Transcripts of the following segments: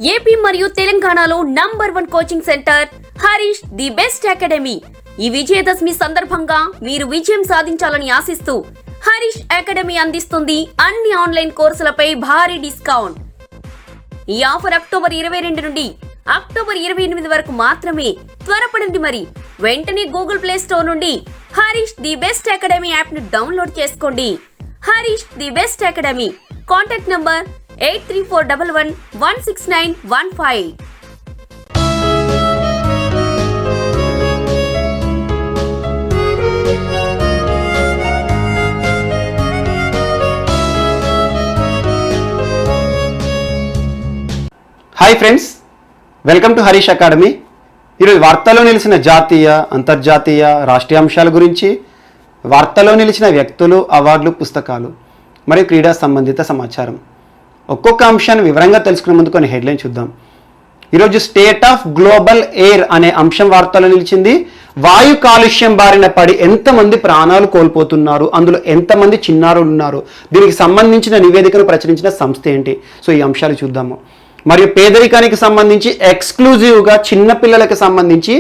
AP మరియు తెలంగాణలో number 1 coaching centre Harish the best academy. ఈ విజయదశమి సందర్భంగా మీరు విజయం సాధించాలని ఆశిస్తూ హరీష్ అకాడమీ అందిస్తుంది అన్ని ఆన్లైన్ కోర్సులపై భారీ డిస్కౌంట్. ఈ ఆఫర్ అక్టోబర్ 22 నుండి అక్టోబర్ 28 వరకు మాత్రమే. త్వరపడండి మరి. వెంటనే గూగుల్ ప్లే స్టోర్ నుండి Harish the best academy app ను డౌన్లోడ్ చేసుకోండి. Harish the best academy. Contact number 8341116915. Hi friends, welcome to Harish academy. ఈరోజు వార్తల్లో నిలిచిన జాతీయ, అంతర్జాతీయ, రాష్ట్రీయ అంశాల గురించి, వార్తల్లో నిలిచిన వ్యక్తులు, అవార్డులు, పుస్తకాలు మరియు క్రీడా సంబంధిత సమాచారం, ఒక్కొక్క అంశాన్ని వివరంగా తెలుసుకునే ముందు కొన్ని హెడ్లైన్ చూద్దాం. ఈరోజు స్టేట్ ఆఫ్ గ్లోబల్ ఎయిర్ అనే అంశం వార్తల్లో నిలిచింది. వాయు కాలుష్యం బారిన పడి ఎంతమంది ప్రాణాలు కోల్పోతున్నారు, అందులో ఎంతమంది చిన్నారులు ఉన్నారు, దీనికి సంబంధించిన నివేదికను ప్రచురించిన సంస్థ ఏంటి, సో ఈ అంశాలు చూద్దాము. మరియు పేదరికానికి సంబంధించి ఎక్స్క్లూజివ్గా చిన్నపిల్లలకు సంబంధించి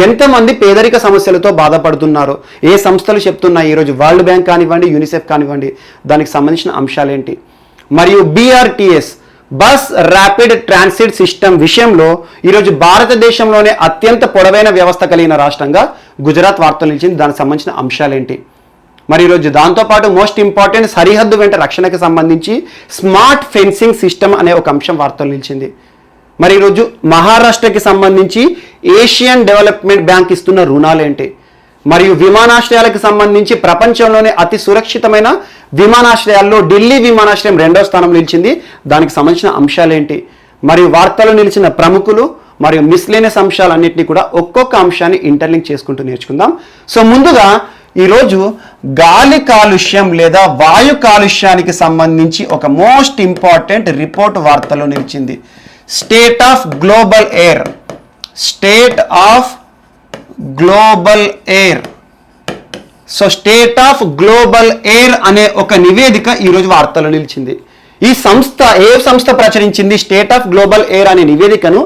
ఎంతమంది పేదరిక సమస్యలతో బాధపడుతున్నారు, ఏ సంస్థలు చెప్తున్నాయి, ఈరోజు వరల్డ్ బ్యాంక్ కానివ్వండి, యూనిసెఫ్ కానివ్వండి, దానికి సంబంధించిన అంశాలేంటి. మరియు BRTS bus rapid transit system విషయంలో ఈరోజు భారతదేశంలోనే అత్యంత పొడవైన వ్యవస్థ కలిగిన రాష్ట్రంగా గుజరాత్ వార్తలు నిలిచింది. దానికి సంబంధించిన అంశాలేంటి. మరి ఈరోజు దాంతోపాటు మోస్ట్ ఇంపార్టెంట్ సరిహద్దు వెంట రక్షణకి సంబంధించి స్మార్ట్ ఫెన్సింగ్ సిస్టమ్ అనే ఒక అంశం వార్తలు నిలిచింది. మరి ఈరోజు మహారాష్ట్రకి సంబంధించి ఏషియన్ డెవలప్మెంట్ బ్యాంక్ ఇస్తున్న రుణాలేంటి. మరియు విమానాశ్రయాలకు సంబంధించి ప్రపంచంలోనే అతి సురక్షితమైన విమానాశ్రయాల్లో ఢిల్లీ విమానాశ్రయం 2వ స్థానం నిలిచింది. దానికి సంబంధించిన అంశాలేంటి. మరియు వార్తలు నిలిచిన ప్రముఖులు మరియు మిస్లేనియస్ అంశాలన్నింటినీ కూడా ఒక్కొక్క అంశాన్ని ఇంటర్లింక్ చేసుకుంటూ నేర్చుకుందాం. సో ముందుగా ఈరోజు గాలి కాలుష్యం లేదా వాయు కాలుష్యానికి సంబంధించి ఒక మోస్ట్ ఇంపార్టెంట్ రిపోర్ట్ వార్తలో నిలిచింది. State of global air, state of global air. So state of global air అనే ఒక నివేదిక ఈరోజు వార్తలో నిలిచింది. ఈ సంస్థ ఏ సంస్థ ప్రచురించింది? స్టేట్ ఆఫ్ గ్లోబల్ ఎయిర్ అనే నివేదికను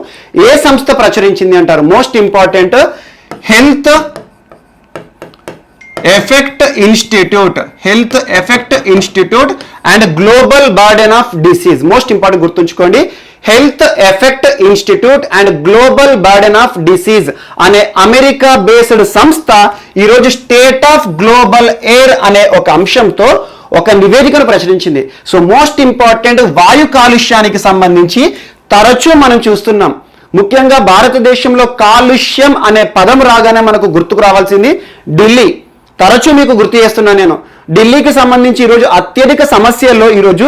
ఏ సంస్థ ప్రచురించింది అంటారు? Most important health effect institute and global burden of disease. Most important గుర్తుంచుకోండి, health effect institute and global burden of disease అనే అమెరికా బేస్డ్ సంస్థ ఈరోజు స్టేట్ ఆఫ్ గ్లోబల్ ఎయిర్ అనే ఒక అంశంతో ఒక నివేదికను ప్రచురించింది. సో మోస్ట్ ఇంపార్టెంట్ వాయు కాలుష్యానికి సంబంధించి తరచూ మనం చూస్తున్నాం. ముఖ్యంగా భారతదేశంలో కాలుష్యం అనే పదం రాగానే మనకు గుర్తుకు రావాల్సింది ఢిల్లీ. తరచూ మీకు గుర్తు చేస్తున్నాను నేను. ఢిల్లీకి సంబంధించి ఈరోజు అత్యధిక సమస్యల్లో ఈరోజు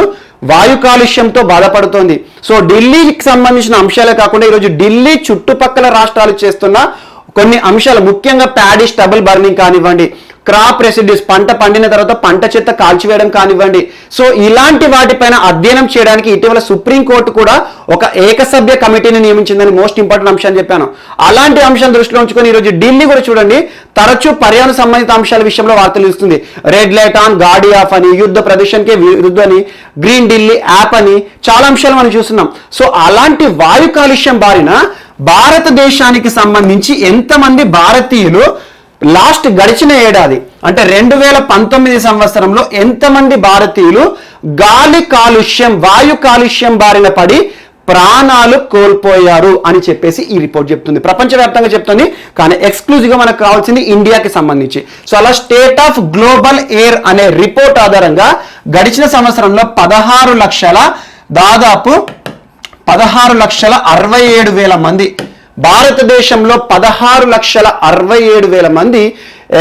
వాయు కాలుష్యంతో బాధపడుతోంది. సో ఢిల్లీకి సంబంధించిన అంశాలే కాకుండా ఈరోజు ఢిల్లీ చుట్టుపక్కల రాష్ట్రాలు చేస్తున్న కొన్ని అంశాలు, ముఖ్యంగా ప్యాడీ స్టబుల్ బర్నింగ్ కానివ్వండి, క్రాప్ రెసిడ్యూస్ పంట పండిన తర్వాత పంట చెత్త కాల్చివేయడం కానివ్వండి. సో ఇలాంటి వాటిపైన అధ్యయనం చేయడానికి ఇటీవల సుప్రీంకోర్టు కూడా ఒక ఏకసభ్య కమిటీని నియమించిందని మోస్ట్ ఇంపార్టెంట్ అంశాన్ని చెప్పాను. అలాంటి అంశాన్ని దృష్టిలో ఉంచుకొని ఈరోజు ఢిల్లీ కూడా చూడండి తరచూ పర్యావరణ సంబంధిత అంశాల విషయంలో వార్తలు ఇస్తుంది. రెడ్ లైట్ ఆన్, గాడి ఆఫ్ అని, యుద్ధ ప్రదర్శనకే విరుద్ధ అని, గ్రీన్ ఢిల్లీ యాప్ అని చాలా అంశాలు మనం చూస్తున్నాం. సో అలాంటి వాయు కాలుష్యం బారిన భారతదేశానికి సంబంధించి ఎంతమంది భారతీయులు గడిచిన ఏడాది అంటే 2019 సంవత్సరంలో ఎంతమంది భారతీయులు గాలి కాలుష్యం, వాయు కాలుష్యం బారిన పడి ప్రాణాలు కోల్పోయారు అని చెప్పేసి ఈ రిపోర్ట్ చెప్తుంది. ప్రపంచవ్యాప్తంగా చెప్తుంది, కానీ ఎక్స్క్లూజివ్గా మనకు కావాల్సింది ఇండియాకి సంబంధించి. సో అలా స్టేట్ ఆఫ్ గ్లోబల్ ఎయిర్ అనే రిపోర్ట్ ఆధారంగా గడిచిన సంవత్సరంలో 16,67,000 మంది, భారతదేశంలో 16,67,000 మంది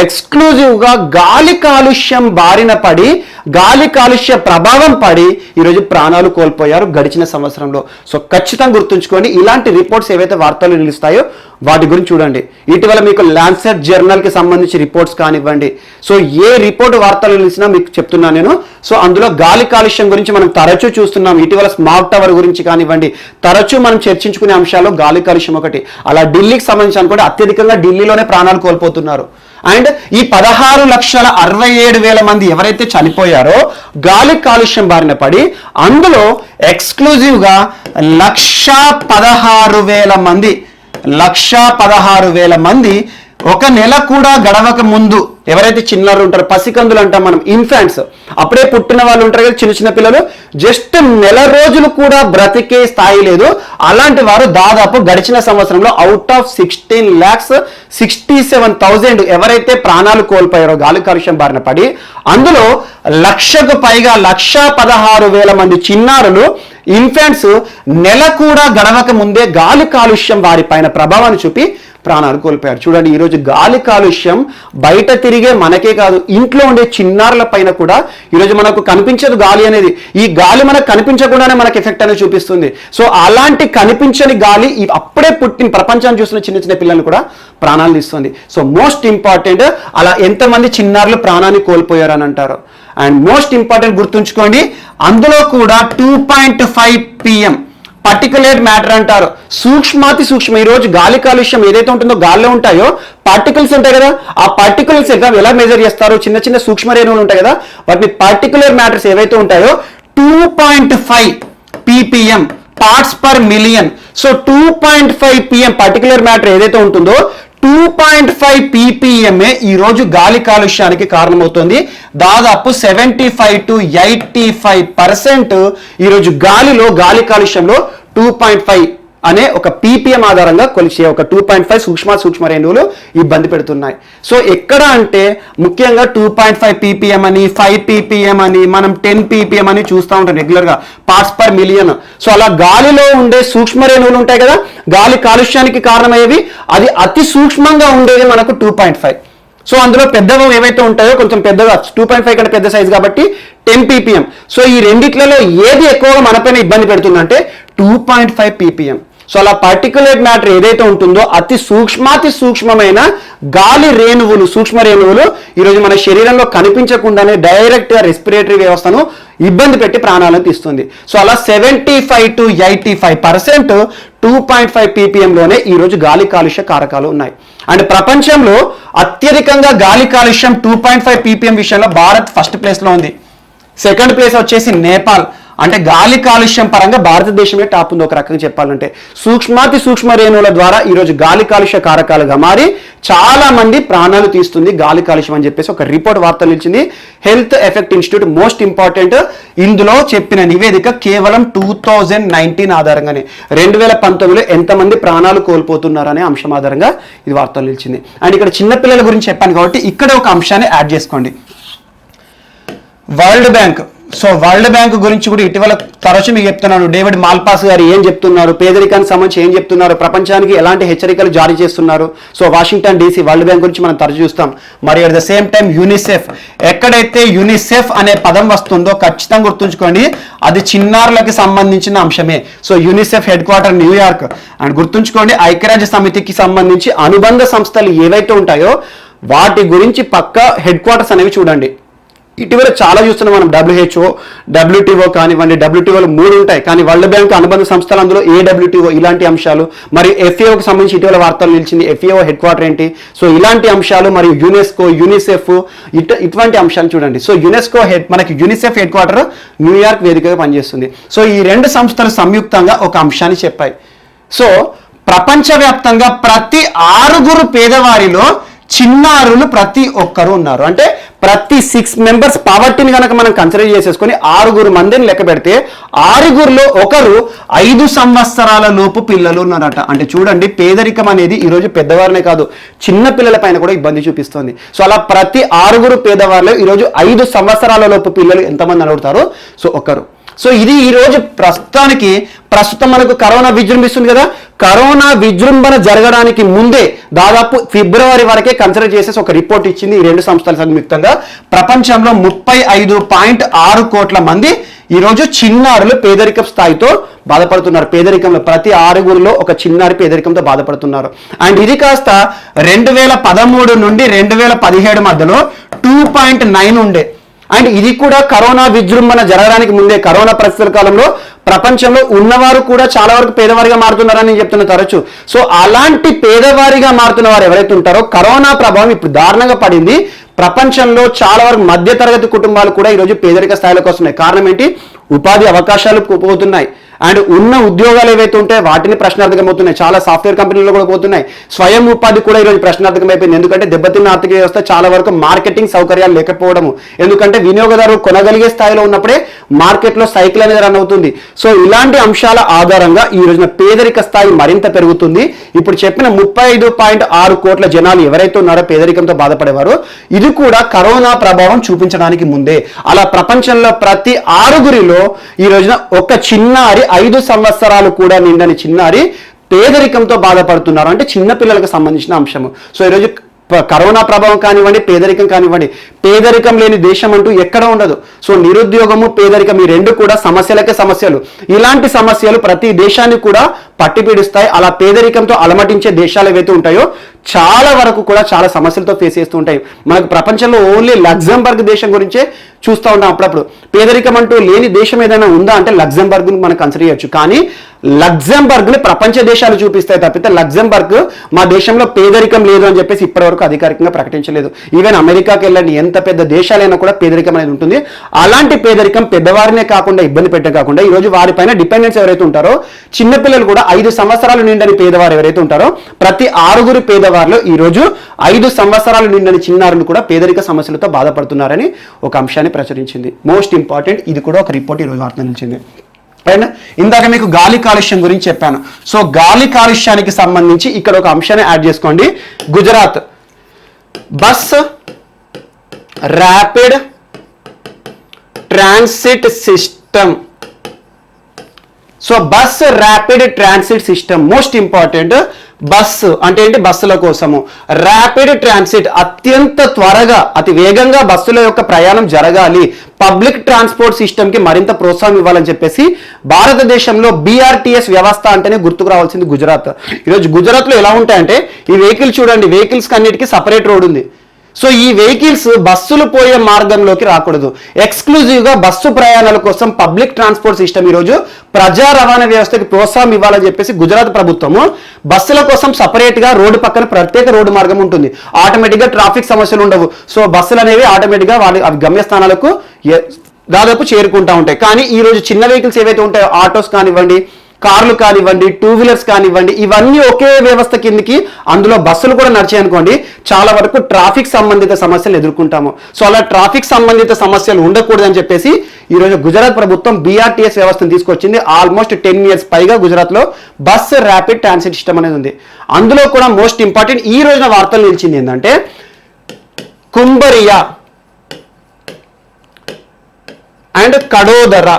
ఎక్స్క్లూజివ్గా గాలి కాలుష్యం బారిన పడి, గాలి కాలుష్య ప్రభావం పడి ఈరోజు ప్రాణాలు కోల్పోయారు గడిచిన సంవత్సరంలో. సో ఖచ్చితంగా గుర్తుంచుకోండి, ఇలాంటి రిపోర్ట్స్ ఏవైతే వార్తలు నిలుస్తాయో వాటి గురించి చూడండి. ఇటీవల మీకు ల్యాన్సెట్ జర్నల్కి సంబంధించి రిపోర్ట్స్ కానివ్వండి. సో ఏ రిపోర్ట్ వార్తలు నిలిచినా మీకు చెప్తున్నాను నేను. సో అందులో గాలి కాలుష్యం గురించి మనం తరచూ చూస్తున్నాం. ఇటీవల స్మార్ట్ టవర్ గురించి కానివ్వండి, తరచూ మనం చర్చించుకునే అంశాల్లో గాలి కాలుష్యం ఒకటి. అలా ఢిల్లీకి సంబంధించి అనుకోండి, అత్యధికంగా ఢిల్లీలోనే ప్రాణాలు కోల్పోతున్నారు. అండ్ ఈ 16,67,000 మంది ఎవరైతే చనిపోయారో గాలి కాలుష్యం బారిన పడి, అందులో ఎక్స్క్లూజివ్గా 1,16,000 మంది 1,16,000 మంది ఒక నెల కూడా గడవక ముందు ఎవరైతే చిన్నారు ఉంటారో, పసికందులు అంటాం మనం, ఇన్ఫాంట్స్, అప్పుడే పుట్టిన వాళ్ళు ఉంటారు కదా, చిన్న చిన్న పిల్లలు, జస్ట్ నెల రోజులు కూడా బ్రతికే స్థాయి లేదు. అలాంటి వారు దాదాపు గడిచిన సంవత్సరంలో అవుట్ ఆఫ్ 16,67,000 ఎవరైతే ప్రాణాలు కోల్పోయారో గాలి కాలుష్యం బారిన పడి, అందులో 1,00,000కు పైగా 1,16,000 మంది చిన్నారులు, ఇన్ఫాంట్స్ నెల కూడా గడవక ముందే గాలి కాలుష్యం వారిపైన ప్రభావాన్ని చూపి ప్రాణాలు కోల్పోయారు. చూడండి, ఈరోజు గాలి కాలుష్యం బయట తిరిగే మనకే కాదు, ఇంట్లో ఉండే చిన్నారుల పైన కూడా ఈరోజు మనకు కనిపించదు గాలి అనేది. ఈ గాలి మనకు కనిపించకుండానే మనకు ఎఫెక్ట్ అనేది చూపిస్తుంది. సో అలాంటి కనిపించని గాలి అప్పుడే పుట్టిన ప్రపంచాన్ని చూస్తున్న చిన్న చిన్న పిల్లల్ని కూడా ప్రాణాలు తీస్తుంది. సో మోస్ట్ ఇంపార్టెంట్, అలా ఎంతమంది చిన్నారులు ప్రాణాన్ని కోల్పోయారు అని అంటారు. అండ్ మోస్ట్ ఇంపార్టెంట్ గుర్తుంచుకోండి, అందులో కూడా 2.5 PM పర్టికులేట్ మ్యాటర్ అంటారు. సూక్ష్మాతి సూక్ష్మ, ఈ రోజు గాలి కాలుష్యం ఏదైతే ఉంటుందో గాలిలో ఉంటాయో పార్టికల్స్ ఉంటాయి కదా, ఆ పార్టికల్స్ ఎలా మెజర్ చేస్తారు, చిన్న చిన్న సూక్ష్మ రేణువులు ఉంటాయి కదా, వాటిని పర్టికులర్ మ్యాటర్స్ ఏవైతే ఉంటాయో 2.5 ppm parts per million. So 2.5 PM particular matter ఏదైతే ఉంటుందో 2.5 ppm ఈ రోజు గాలి కాలుష్యానికి కారణమవుతుంది. దాదాపు 75 to 85% ఈరోజు గాలి కాలుష్యంలో 2.5 అనే ఒక ppm ఆధారంగా కొలిచే ఒక 2.5 సూక్ష్మ రేణువులు ఇబ్బంది పెడుతున్నాయి. సో ఎక్కడ అంటే ముఖ్యంగా 2.5 ppm అని, 5 ppm అని, మనం 10 ppm అని చూస్తూ ఉంటాం రెగ్యులర్గా, పార్ట్స్ పర్ మిలియన్. సో అలా గాలిలో ఉండే సూక్ష్మ రేణువులు ఉంటాయి కదా, గాలి కాలుష్యానికి కారణమయ్యేవి, అది అతి సూక్ష్మంగా ఉండేది మనకు 2.5. సో అందులో పెద్దగా ఏవైతే ఉంటాయో కొంచెం పెద్దగా 2.5 కంటే పెద్ద సైజ్ కాబట్టి 10 ppm. సో ఈ రెండిట్లలో ఏది ఎక్కువగా మనపైన ఇబ్బంది పెడుతుందంటే 2.5 ppm. సో అలా పర్టికులేట్ మ్యాటర్ ఏదైతే ఉంటుందో అతి సూక్ష్మమైన గాలి రేణువులు, సూక్ష్మ రేణువులు ఈరోజు మన శరీరంలో కనిపించకుండానే డైరెక్ట్గా రెస్పిరేటరీ వ్యవస్థను ఇబ్బంది పెట్టి ప్రాణాలను తీస్తుంది. సో అలా 75 to 85% 2.5 ppm లోనే ఈరోజు గాలి కాలుష్య కారకాలు ఉన్నాయి. అండ్ ప్రపంచంలో అత్యధికంగా గాలి కాలుష్యం 2.5 ppm విషయంలో భారత్ ఫస్ట్ ప్లేస్లో ఉంది. సెకండ్ ప్లేస్ వచ్చేసి నేపాల్. అంటే గాలి కాలుష్యం పరంగా భారతదేశమే టాప్ ఉంది ఒక రకంగా చెప్పాలంటే. సూక్ష్మ రేణువుల ద్వారా ఈరోజు గాలి కాలుష్య కారకాలుగా మారి చాలా మంది ప్రాణాలు తీస్తుంది గాలి కాలుష్యం అని చెప్పేసి ఒక రిపోర్ట్ వార్తలు ఇచ్చింది health effect institute. Most important, ఇందులో చెప్పిన నివేదిక కేవలం 2019 ఆధారంగానే, 2019లో ఎంతమంది ప్రాణాలు కోల్పోతున్నారనే అంశం ఆధారంగా ఇది వార్తలు నిలిచింది. అండ్ ఇక్కడ చిన్నపిల్లల గురించి చెప్పాను కాబట్టి ఇక్కడ ఒక అంశాన్ని యాడ్ చేసుకోండి. World bank. So world bank గురించి కూడా ఇటీవల తరచు మీకు చెప్తున్నాను, డేవిడ్ మాల్పాస్ గారు ఏం చెప్తున్నారు, పేదరికానికి సంబంధించి ఏం చెప్తున్నారు, ప్రపంచానికి ఎలాంటి హెచ్చరికలు జారీ చేస్తున్నారు. So Washington DC world bank గురించి మనం తరచు చూస్తాం. మరి at the same time UNICEF, ఎక్కడైతే యూనిసెఫ్ అనే పదం వస్తుందో ఖచ్చితంగా గుర్తుంచుకోండి, అది చిన్నారులకి సంబంధించిన అంశమే. So UNICEF head quarter New York. And గుర్తుంచుకోండి, ఐక్యరాజ్య సమితికి సంబంధించి అనుబంధ సంస్థలు ఏవైతే ఉంటాయో వాటి గురించి పక్క హెడ్ క్వార్టర్స్ అనేవి చూడండి. ఇటీవల చాలా చూస్తున్నాం మనం, WHO, WTO కానివ్వండి, WTOలో 3 ఉంటాయి, కానీ వరల్డ్ బ్యాంక్ అనుబంధ సంస్థలు అందులో AWTO ఇలాంటి అంశాలు, మరియు FAOకి సంబంధించి ఇటీవల వార్తలు నిలిచింది FAO హెడ్ క్వార్టర్ ఏంటి. సో ఇలాంటి అంశాలు, మరియు యునెస్కో, యూనిసెఫ్ ఇటువంటి అంశాలు చూడండి. సో మనకి యూనిసెఫ్ హెడ్ క్వార్టర్ న్యూయార్క్ వేదికగా పనిచేస్తుంది. సో ఈ 2 సంస్థలు సంయుక్తంగా ఒక అంశాన్ని చెప్పాయి. సో ప్రపంచవ్యాప్తంగా ప్రతి 6 పేదవారిలో చిన్నారులు ప్రతి ఒక్కరు ఉన్నారు. అంటే ప్రతి 6 మెంబర్స్ పావర్టీని కనుక మనం కన్సిడర్ చేసేసుకొని 6 మందిని లెక్క పెడితే 6లో ఒకరు 5 సంవత్సరాల లోపు పిల్లలు ఉన్నారట. అంటే చూడండి, పేదరికం అనేది ఈరోజు పెద్దవారినే కాదు చిన్న పిల్లల పైన కూడా ఇబ్బంది చూపిస్తుంది. సో అలా ప్రతి 6 పేదవారిలో ఈరోజు 5 సంవత్సరాల లోపు పిల్లలు ఎంతమంది అడుగుతారు? సో ఒకరు. సో ఇది ఈరోజు ప్రస్తుతం మనకు కరోనా విజృంభిస్తుంది కదా, కరోనా విజృంభణ జరగడానికి ముందే దాదాపు ఫిబ్రవరి వరకే కన్సిడర్ చేసేసి ఒక రిపోర్ట్ ఇచ్చింది ఈ 2 సంస్థల సంయుక్తంగా. ప్రపంచంలో 35.6 కోట్ల మంది ఈరోజు చిన్నారులు పేదరిక స్థాయితో బాధపడుతున్నారు. పేదరికంలో ప్రతి 6లో ఒక చిన్నారి పేదరికంతో బాధపడుతున్నారు. అండ్ ఇది కాస్త 2013 నుండి 2017 మధ్యలో 2.9 ఉండే. అండ్ ఇది కూడా కరోనా విజృంభణ జరగడానికి ముందే, కరోనా పరిస్థితుల కాలంలో ప్రపంచంలో ఉన్నవారు కూడా చాలా వరకు పేదవారిగా మారుతున్నారని నేను చెప్తున్నా తరచు. సో అలాంటి పేదవారిగా మారుతున్న వారు ఎవరైతే ఉంటారో కరోనా ప్రభావం ఇప్పుడు దారుణంగా పడింది. ప్రపంచంలో చాలా వరకు మధ్యతరగతి కుటుంబాలు కూడా ఈరోజు పేదరిక స్థాయిలోకి వస్తున్నాయి. కారణం ఏంటి? ఉపాధి అవకాశాలు పోతున్నాయి. అండ్ ఉన్న ఉద్యోగాలు ఏవైతే ఉంటాయో వాటిని ప్రశ్నార్థకం అవుతున్నాయి. చాలా సాఫ్ట్వేర్ కంపెనీలు కూడా పోతున్నాయి. స్వయం ఉపాధి కూడా ఈరోజు ప్రశ్నార్థకం అయిపోయింది. ఎందుకంటే దెబ్బతిన్న ఆర్థిక వ్యవస్థ చాలా వరకు మార్కెటింగ్ సౌకర్యాలు లేకపోవడము. ఎందుకంటే వినియోగదారు కొనగలిగే స్థాయిలో ఉన్నప్పుడే మార్కెట్లో సైకిల్ అనేది రన్ అవుతుంది. సో ఇలాంటి అంశాల ఆధారంగా ఈ రోజున పేదరిక స్థాయి మరింత పెరుగుతుంది. ఇప్పుడు చెప్పిన 35.6 కోట్ల జనాలు ఎవరైతే ఉన్నారో పేదరికంతో బాధపడేవారో ఇది కూడా కరోనా ప్రభావం చూపించడానికి ముందే. అలా ప్రపంచంలో ప్రతి 6గురిలో ఈ రోజున ఒక చిన్నారి 5 సంవత్సరాలు కూడా నిండని చిన్నారి పేదరికంతో బాధపడుతున్నారు. అంటే చిన్న పిల్లలకు సంబంధించిన అంశము. సో ఈరోజు కరోనా ప్రభావం కానివ్వండి, పేదరికం కానివ్వండి, పేదరికం లేని దేశం అంటూ ఎక్కడ ఉండదు. సో నిరుద్యోగము, పేదరికం ఈ రెండు కూడా సమస్యలకే సమస్యలు. ఇలాంటి సమస్యలు ప్రతి దేశాన్ని కూడా పట్టి పీడిస్తాయి. అలా పేదరికంతో అలమటించే దేశాలు ఏవైతే ఉంటాయో చాలా వరకు కూడా చాలా సమస్యలతో ఫేస్ చేస్తూ ఉంటాయి. మనకు ప్రపంచంలో ఓన్లీ లగ్జంబర్గ్ దేశం గురించే చూస్తూ ఉంటాం అప్పుడప్పుడు. పేదరికం అంటూ లేని దేశం ఏదైనా ఉందా అంటే లగ్జంబర్గ్ మనం కన్సిడర్ చేయొచ్చు. కానీ లగ్జంబర్గ్ని ప్రపంచ దేశాలు చూపిస్తాయి తప్పితే లగ్జంబర్గ్ మా దేశంలో పేదరికం లేదు అని చెప్పేసి ఇప్పటివరకు అధికారికంగా ప్రకటించలేదు. ఈవెన్ అమెరికాకి వెళ్ళండి, ఎంత పెద్ద దేశాలైనా కూడా పేదరికం అనేది ఉంటుంది. అలాంటి పేదరికం పెద్దవారినే కాకుండా ఇబ్బంది పెట్టే కాకుండా ఈరోజు వారిపైన డిపెండెన్స్ ఎవరైతే ఉంటారో చిన్నపిల్లలు కూడా 5 సంవత్సరాలు నిండని పేదవారు ఎవరైతే ఉంటారో ప్రతి 6 పేదవారిలో ఈరోజు 5 సంవత్సరాలు నిండని చిన్నారులు కూడా పేదరిక సమస్యలతో బాధపడుతున్నారని ఒక అంశాన్ని ప్రచురించింది. మోస్ట్ ఇంపార్టెంట్, ఇది కూడా ఒక రిపోర్ట్ ఈరోజు వార్త నిలిచింది. అండ్ ఇందాక మీకు గాలి కాలుష్యం గురించి చెప్పాను. సో గాలి కాలుష్యానికి సంబంధించి ఇక్కడ ఒక అంశాన్ని యాడ్ చేసుకోండి. Gujarat bus rapid transit system. So bus rapid transit system most important. Bus అంటే ఏంటి? బస్సుల కోసము. ర్యాపిడ్ ట్రాన్సిట్ అత్యంత త్వరగా అతి వేగంగా బస్సుల యొక్క ప్రయాణం జరగాలి. పబ్లిక్ ట్రాన్స్పోర్ట్ సిస్టమ్ కి మరింత ప్రోత్సాహం ఇవ్వాలని చెప్పేసి భారతదేశంలో BRTS వ్యవస్థ అంటేనే గుర్తుకు రావాల్సింది గుజరాత్. ఈరోజు గుజరాత్లో ఎలా ఉంటాయంటే ఈ వెహికల్ చూడండి, వెహికల్స్ అన్నిటికీ సపరేట్ రోడ్ ఉంది. సో ఈ వెహికల్స్ బస్సులు పోయే మార్గంలోకి రాకూడదు. ఎక్స్క్లూజివ్గా బస్సు ప్రయాణాల కోసం పబ్లిక్ ట్రాన్స్పోర్ట్ సిస్టమ్ ఈరోజు ప్రజా రవాణా వ్యవస్థకి ప్రోత్సాహం ఇవ్వాలని చెప్పేసి గుజరాత్ ప్రభుత్వము బస్సుల కోసం సపరేట్గా రోడ్డు పక్కన ప్రత్యేక రోడ్డు మార్గం ఉంటుంది. ఆటోమేటిక్గా ట్రాఫిక్ సమస్యలు ఉండవు. సో బస్సులు అనేవి ఆటోమేటిక్గా అవి గమ్యస్థానాలకు దాదాపు చేరుకుంటూ ఉంటాయి. కానీ ఈ రోజు చిన్న వెహికల్స్ ఏవైతే ఉంటాయో ఆటోస్ కానివ్వండి, కార్లు కానివ్వండి, 2 వీలర్స్ కానివ్వండి, ఇవన్నీ ఒకే వ్యవస్థ కిందికి అందులో బస్సులు కూడా నడిచాయి అనుకోండి చాలా వరకు ట్రాఫిక్ సంబంధిత సమస్యలు ఎదుర్కొంటాము. సో అలా ట్రాఫిక్ సంబంధిత సమస్యలు ఉండకూడదని చెప్పేసి ఈరోజు గుజరాత్ ప్రభుత్వం BRTS వ్యవస్థను తీసుకొచ్చింది. ఆల్మోస్ట్ 10 years పైగా గుజరాత్లో బస్ ర్యాపిడ్ ట్రాన్సిట్ సిస్టమ్ అనేది ఉంది. అందులో కూడా మోస్ట్ ఇంపార్టెంట్ ఈ రోజున వార్తలు నిలిచింది ఏంటంటే కుంబరియా అండ్ కడోదరా,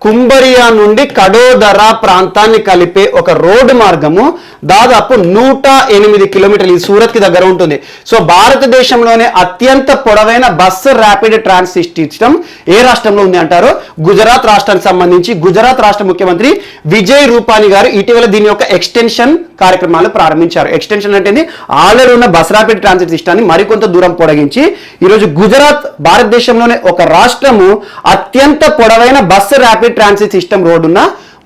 కుంబరియా నుండి కడోదరా ప్రాంతాన్ని కలిపే ఒక రోడ్డు మార్గము దాదాపు 108 కిలోమీటర్లు ఈ సూరత్ కి దగ్గర ఉంటుంది. సో భారతదేశంలోనే అత్యంత పొడవైన బస్సు ర్యాపిడ్ ట్రాన్సిట్ సిస్టమ్ ఏ రాష్ట్రంలో ఉంది అంటారు? గుజరాత్ రాష్ట్రానికి సంబంధించి గుజరాత్ రాష్ట్ర ముఖ్యమంత్రి విజయ్ రూపానీ గారు ఇటీవల దీని యొక్క ఎక్స్టెన్షన్ కార్యక్రమాలు ప్రారంభించారు. ఎక్స్టెన్షన్ అంటే ఆల్రెడీ ఉన్న బస్ ర్యాపిడ్ ట్రాన్సిట్ సిస్టాన్ని మరికొంత దూరం పొడిగించి ఈరోజు గుజరాత్ భారతదేశంలోనే ఒక రాష్ట్రము అత్యంత పొడవైన bus rapid transit system road ఉన్న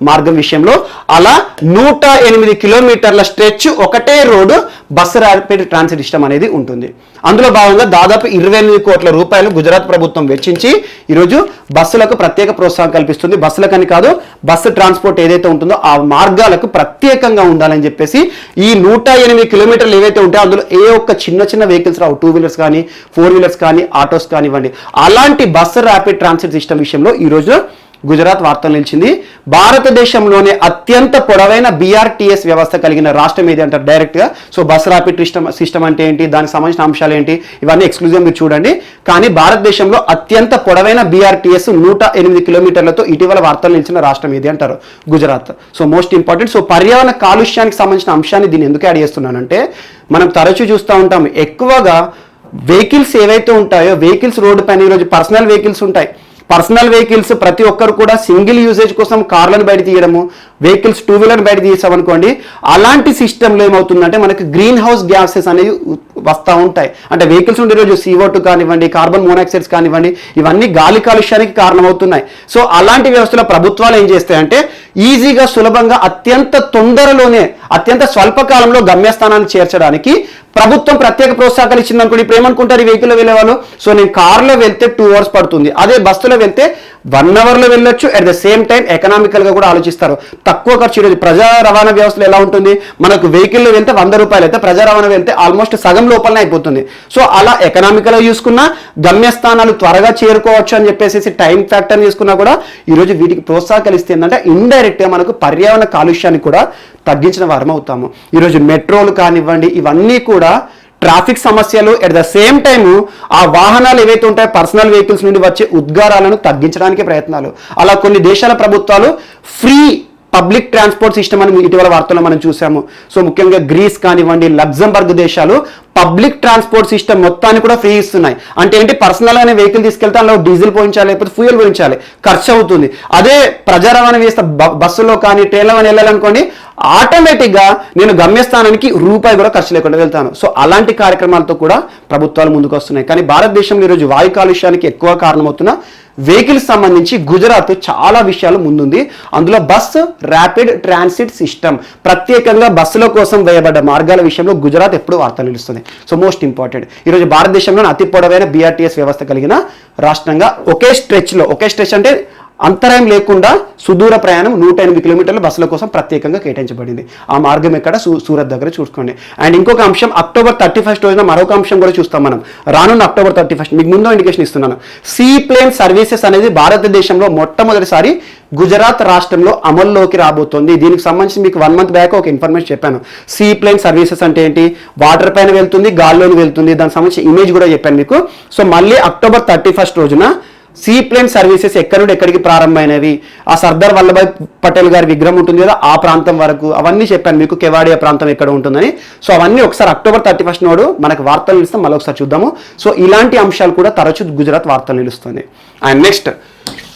మార్గం విషయంలో అలా 108 కిలోమీటర్ల స్ట్రెచ్ ఒకటే road bus rapid transit system అనేది ఉంటుంది. అందులో భాగంగా దాదాపు 28 కోట్ల రూపాయలు గుజరాత్ ప్రభుత్వం వెచ్చించి ఈరోజు బస్సులకు ప్రత్యేక ప్రోత్సాహం కల్పిస్తుంది. బస్సులకని కాదు, బస్సు ట్రాన్స్పోర్ట్ ఏదైతే ఉంటుందో ఆ మార్గాలకు ప్రత్యేకంగా ఉండాలని చెప్పేసి ఈ 108 కిలోమీటర్లు ఏవైతే ఉంటాయో అందులో ఏ ఒక్క చిన్న వెహికల్స్ రావు. 2 వీలర్స్ కానీ, 4 వీలర్స్ కానీ, ఆటోస్ కానివ్వండి. అలాంటి బస్సు ర్యాపిడ్ ట్రాన్సిట్ సిస్టమ్ విషయంలో ఈరోజు గుజరాత్ వార్తలు నిలిచింది. భారతదేశంలోనే అత్యంత పొడవైన BRTS వ్యవస్థ కలిగిన రాష్ట్రం ఏది అంటారు డైరెక్ట్గా. సో బస్ ర్యాపిడ్ సిస్టమ్ అంటే ఏంటి, దానికి సంబంధించిన అంశాలు ఏంటి, ఇవన్నీ ఎక్స్క్లూజివ్గా మీరు చూడండి. కానీ భారతదేశంలో అత్యంత పొడవైన BRTS 108 కిలోమీటర్లతో ఇటీవల వార్తలు నిలిచిన రాష్ట్రం ఏది అంటారు? Gujarat. So most important. So పర్యావరణ కాలుష్యానికి సంబంధించిన అంశాన్ని దీన్ని ఎందుకు యాడ్ చేస్తున్నానంటే మనం తరచూ చూస్తూ ఉంటాం ఎక్కువగా వెహికల్స్ ఏవైతే ఉంటాయో వెహికల్స్ రోడ్డు పైన ఈరోజు పర్సనల్ వెహికల్స్ ఉంటాయి. పర్సనల్ వెహికల్స్ ప్రతి ఒక్కరు కూడా సింగిల్ యూసేజ్ కోసం కార్లను బయట తీయడము, వెహికల్స్ టూ వీలర్ బయట తీసామనుకోండి, అలాంటి సిస్టంలో ఏమవుతుందంటే మనకి గ్రీన్ హౌస్ గ్యాసెస్ అనేవి వస్తూ ఉంటాయి. అంటే వెహికల్స్ నుండి ఈరోజు CO2 కానివ్వండి, కార్బన్ మోనాక్సైడ్స్ కానివ్వండి, ఇవన్నీ గాలి కాలుష్యానికి కారణమవుతున్నాయి. సో అలాంటి వ్యవస్థలో ప్రభుత్వాలు ఏం చేస్తాయంటే ఈజీగా సులభంగా అత్యంత తొందరలోనే అత్యంత స్వల్పకాలంలో గమ్యస్థానాన్ని చేర్చడానికి ప్రభుత్వం ప్రత్యేక ప్రోత్సాహకాలు ఇచ్చింది అనుకోండి. ఇప్పుడు ఏమనుకుంటారు ఈ వెహికల్లో వెళ్ళేవాళ్ళు, సో నేను కార్లో వెళ్తే 2 hours పడుతుంది, అదే బస్సులో వెళ్తే 1 hourలో వెళ్ళొచ్చు. అట్ ద సేమ్ టైం ఎకనామికల్గా కూడా ఆలోచిస్తారు. తక్కువ ఖర్చు. ఈరోజు ప్రజా రవాణా వ్యవస్థలో ఎలా ఉంటుంది, మనకు వెహికల్లో వెళ్తే 100 రూపాయలు అయితే ప్రజా రవాణా వెళ్తే ఆల్మోస్ట్ సగం లోపలనే అయిపోతుంది. సో అలా ఎకనామికల్గా చూసుకున్నా గమ్యస్థానాలు త్వరగా చేరుకోవచ్చు అని చెప్పేసి టైం ఫ్యాక్టర్ తీసుకున్నా కూడా ఈరోజు వీటికి ప్రోత్సాహకాలు ఇస్తే ఏంటంటే ఇండైరెక్ట్గా మనకు పర్యావరణ కాలుష్యాన్ని కూడా తగ్గించిన వారం అవుతాము. ఈరోజు మెట్రోలు కానివ్వండి, ఇవన్నీ కూడా ట్రాఫిక్ సమస్యలు, అట్ ద సేమ్ టైము ఆ వాహనాలు ఏవైతే ఉంటాయో పర్సనల్ వెహికల్స్ నుండి వచ్చే ఉద్గారాలను తగ్గించడానికి ప్రయత్నాలు. అలా కొన్ని దేశాల ప్రభుత్వాలు ఫ్రీ పబ్లిక్ ట్రాన్స్పోర్ట్ సిస్టమ్ అని ఇటీవల వార్తల్లో మనం చూసాము. సో ముఖ్యంగా గ్రీస్ కానివ్వండి, లగ్జంబర్గ్ దేశాలు పబ్లిక్ ట్రాన్స్పోర్ట్ సిస్టమ్ మొత్తాన్ని కూడా ఫ్రీ ఇస్తున్నాయి. అంటే ఏంటి, పర్సనల్ అనే వెహికల్ తీసుకెళ్తే అందులో డీజిల్ పోయించాలి, లేకపోతే ఫ్యూయల్ పోయించాలి, ఖర్చు అవుతుంది. అదే ప్రజా రవాణా వ్యవస్థ బస్సులో కానీ ట్రైన్లో కానీ వెళ్ళాలనుకోండి, ఆటోమేటిక్గా నేను గమ్యస్థానానికి రూపాయి కూడా ఖర్చు లేకుండా వెళ్తాను. సో అలాంటి కార్యక్రమాలతో కూడా ప్రభుత్వాలు ముందుకు వస్తున్నాయి. కానీ భారతదేశంలో ఈరోజు వాయు కాలుష్యానికి ఎక్కువ కారణమవుతున్న వెహికల్స్ సంబంధించి గుజరాత్ చాలా విషయాలు ముందుంది. అందులో బస్సు ర్యాపిడ్ ట్రాన్సిట్ సిస్టమ్, ప్రత్యేకంగా బస్సుల కోసం వేయబడ్డ మార్గాల విషయంలో గుజరాత్ ఎప్పుడు వార్తలు నిలుస్తుంది. సో మోస్ట్ ఇంపార్టెంట్, ఈరోజు భారతదేశంలో అతి పొడవైన BRTS వ్యవస్థ కలిగిన రాష్ట్రంగా ఒకే స్ట్రెచ్ అంటే అంతరాయం లేకుండా సుదూర ప్రయాణం 108 కిలోమీటర్ల బస్సుల కోసం ప్రత్యేకంగా కేటాయించబడింది. ఆ మార్గం ఎక్కడ, సూరత్ దగ్గర చూసుకోండి. అండ్ ఇంకొక అంశం, October 31 రోజున మరొక అంశం కూడా చూస్తాం మనం. రానున్న October 31 మీకు ముందు ఇండికేషన్ ఇస్తున్నాను. సీ ప్లేన్ సర్వీసెస్ అనేది భారతదేశంలో మొట్టమొదటిసారి గుజరాత్ రాష్ట్రంలో అమల్లోకి రాబోతోంది. దీనికి సంబంధించి మీకు 1 month బ్యాక్ ఒక ఇన్ఫర్మేషన్ చెప్పాను. సీ ప్లేన్ సర్వీసెస్ అంటే ఏంటి, వాటర్ పైన వెళ్తుంది, గాల్లోకి వెళ్తుంది, దానికి సంబంధించి ఇమేజ్ కూడా చెప్పాను మీకు. సో మళ్ళీ October 31 రోజున సీ ప్లేన్ సర్వీసెస్ ఎక్కడి నుండి ఎక్కడికి ప్రారంభమైనవి, ఆ సర్దార్ వల్లభాయ్ పటేల్ గారి విగ్రహం ఉంటుంది కదా ఆ ప్రాంతం వరకు అవన్నీ చెప్పాను మీకు. కెవాడియా ప్రాంతం ఎక్కడ ఉంటుందని. సో అవన్నీ ఒకసారి October 31 నాడు మనకు వార్తలు నిలుస్తాం, మళ్ళీ ఒకసారి చూద్దాము. సో ఇలాంటి అంశాలు కూడా తరచూ గుజరాత్ వార్తలు నిలుస్తుంది. అండ్ నెక్స్ట్,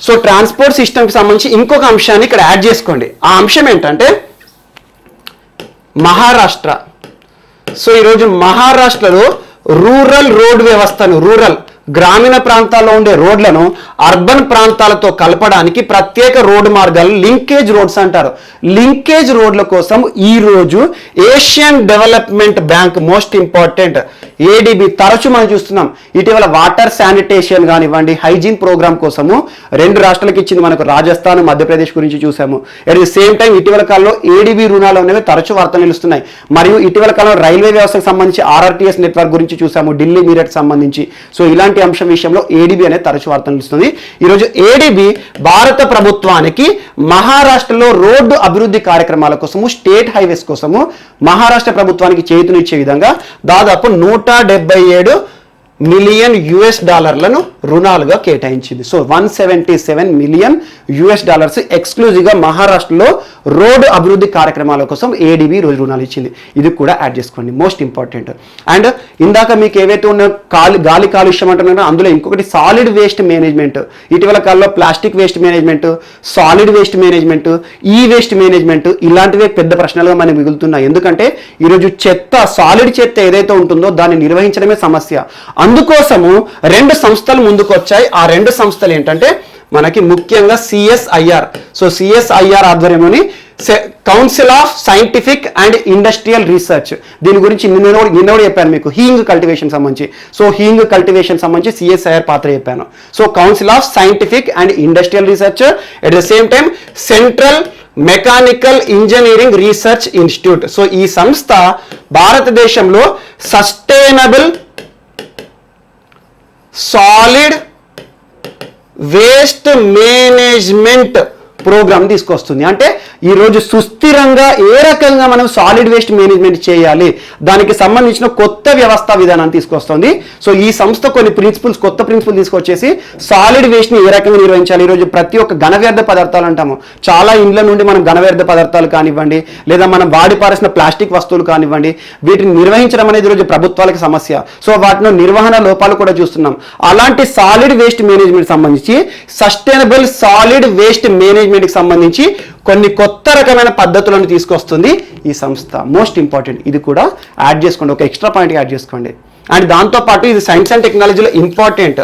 సో ట్రాన్స్పోర్ట్ సిస్టమ్కి సంబంధించి ఇంకొక అంశాన్ని ఇక్కడ యాడ్ చేసుకోండి. ఆ అంశం ఏంటంటే మహారాష్ట్ర. సో ఈరోజు మహారాష్ట్రలో రూరల్ రోడ్ వ్యవస్థను, గ్రామీణ ప్రాంతాల్లో ఉండే రోడ్లను అర్బన్ ప్రాంతాలతో కలపడానికి ప్రత్యేక రోడ్డు మార్గాలు, లింకేజ్ రోడ్స్ అంటారు. లింకేజ్ రోడ్ల కోసం ఈ రోజు Asian development bank, most important ADB, తరచూ మనం చూస్తున్నాం. ఇటీవల వాటర్ శానిటేషన్ కానివ్వండి, హైజీన్ ప్రోగ్రామ్ కోసము 2 రాష్ట్రాలకు ఇచ్చింది. మనకు రాజస్థాన్, మధ్యప్రదేశ్ గురించి చూసాము. అట్ ది సేమ్ టైం ఇటీవల కాలంలో ADB రుణాలు అనేవి తరచూ వార్తలు నిలుస్తున్నాయి. మరియు ఇటీవల కాలంలో రైల్వే వ్యవస్థకు సంబంధించి RRTS నెట్వర్క్ గురించి చూసాము, ఢిల్లీ మీరట్ సంబంధించి. సో ఇలాంటి అంశం విషయంలో ADB అనేది తరచూ వార్తలు నిలుస్తుంది. ఈరోజు ADB భారత ప్రభుత్వానికి మహారాష్ట్రలో రోడ్డు అభివృద్ధి కార్యక్రమాల కోసము, స్టేట్ హైవేస్ కోసము మహారాష్ట్ర ప్రభుత్వానికి చేతునిచ్చే విధంగా దాదాపు $177 మిలియన్ రుణాలుగా కేటాయించింది. సో $177 మిలియన్ ఎక్స్క్లూజివ్గా మహారాష్ట్రలో రోడ్డు అభివృద్ధి కార్యక్రమాల కోసం ADB రోజు రుణాలు ఇచ్చింది. ఇది కూడా యాడ్ చేసుకోండి, మోస్ట్ ఇంపార్టెంట్. అండ్ ఇందాక మీకు ఏవైతే ఉన్న గాలి కాలుష్యం అంటున్నారో అందులో ఇంకొకటి సాలిడ్ వేస్ట్ మేనేజ్మెంట్. ఇటీవల కాలంలో plastic waste management, solid waste management, ఈ వేస్ట్ మేనేజ్మెంట్, ఇలాంటివే పెద్ద ప్రశ్నలుగా మనకు మిగులుతున్నాయి. ఎందుకంటే ఈరోజు సాలిడ్ చెత్త ఏదైతే ఉంటుందో దాన్ని నిర్వహించడమే సమస్య. అందుకోసము 2 సంస్థలు ముందుకు వచ్చాయి. ఆ 2 సంస్థలు ఏంటంటే మనకి ముఖ్యంగా CSIR. సో CSIR ఆధ్వర్యంలోని council of scientific and industrial research, దీని గురించి నిన్న చెప్పాను మీకు, హీయింగ్ కల్టివేషన్ సంబంధించి. సో హీయింగ్ కల్టివేషన్ సంబంధించి CSIR పాత్ర చెప్పాను. So council of scientific and industrial research, at the same time central mechanical engineering research institute. So ఈ సంస్థ భారతదేశంలో sustainable solid waste management programme తీసుకొస్తుంది. అంటే ఈరోజు సుస్థిరంగా ఏ రకంగా మనం సాలిడ్ వేస్ట్ మేనేజ్మెంట్ చేయాలి, దానికి సంబంధించిన కొత్త వ్యవస్థా విధానాన్ని తీసుకొస్తుంది. సో ఈ సంస్థ కొన్ని కొత్త ప్రిన్సిపల్ తీసుకొచ్చేసి సాలిడ్ వేస్ట్ని ఏ రకంగా నిర్వహించాలి. ఈరోజు ప్రతి ఒక్క ఘన వ్యర్థ పదార్థాలు అంటాము, చాలా ఇండ్ల నుండి మనం ఘన వ్యర్థ పదార్థాలు కానివ్వండి, లేదా మనం వాడి పారేసిన ప్లాస్టిక్ వస్తువులు కానివ్వండి, వీటిని నిర్వహించడం అనేది ఈరోజు ప్రభుత్వాలకు సమస్య. సో వాటిలో నిర్వహణ లోపాలు కూడా చూస్తున్నాం. అలాంటి సాలిడ్ వేస్ట్ మేనేజ్మెంట్ సంబంధించి సస్టైనబుల్ సాలిడ్ వేస్ట్ మేనేజ్మెంట్ మేనేజ్మెంట్కి సంబంధించి కొన్ని కొత్త రకమైన పద్ధతులను తీసుకొస్తుంది ఈ సంస్థ. మోస్ట్ ఇంపార్టెంట్, ఇది కూడా యాడ్ చేసుకోండి, ఒక ఎక్స్ట్రా పాయింట్ యాడ్ చేసుకోండి. అండ్ దాంతోపాటు ఇది సైన్స్ అండ్ టెక్నాలజీలో ఇంపార్టెంట్.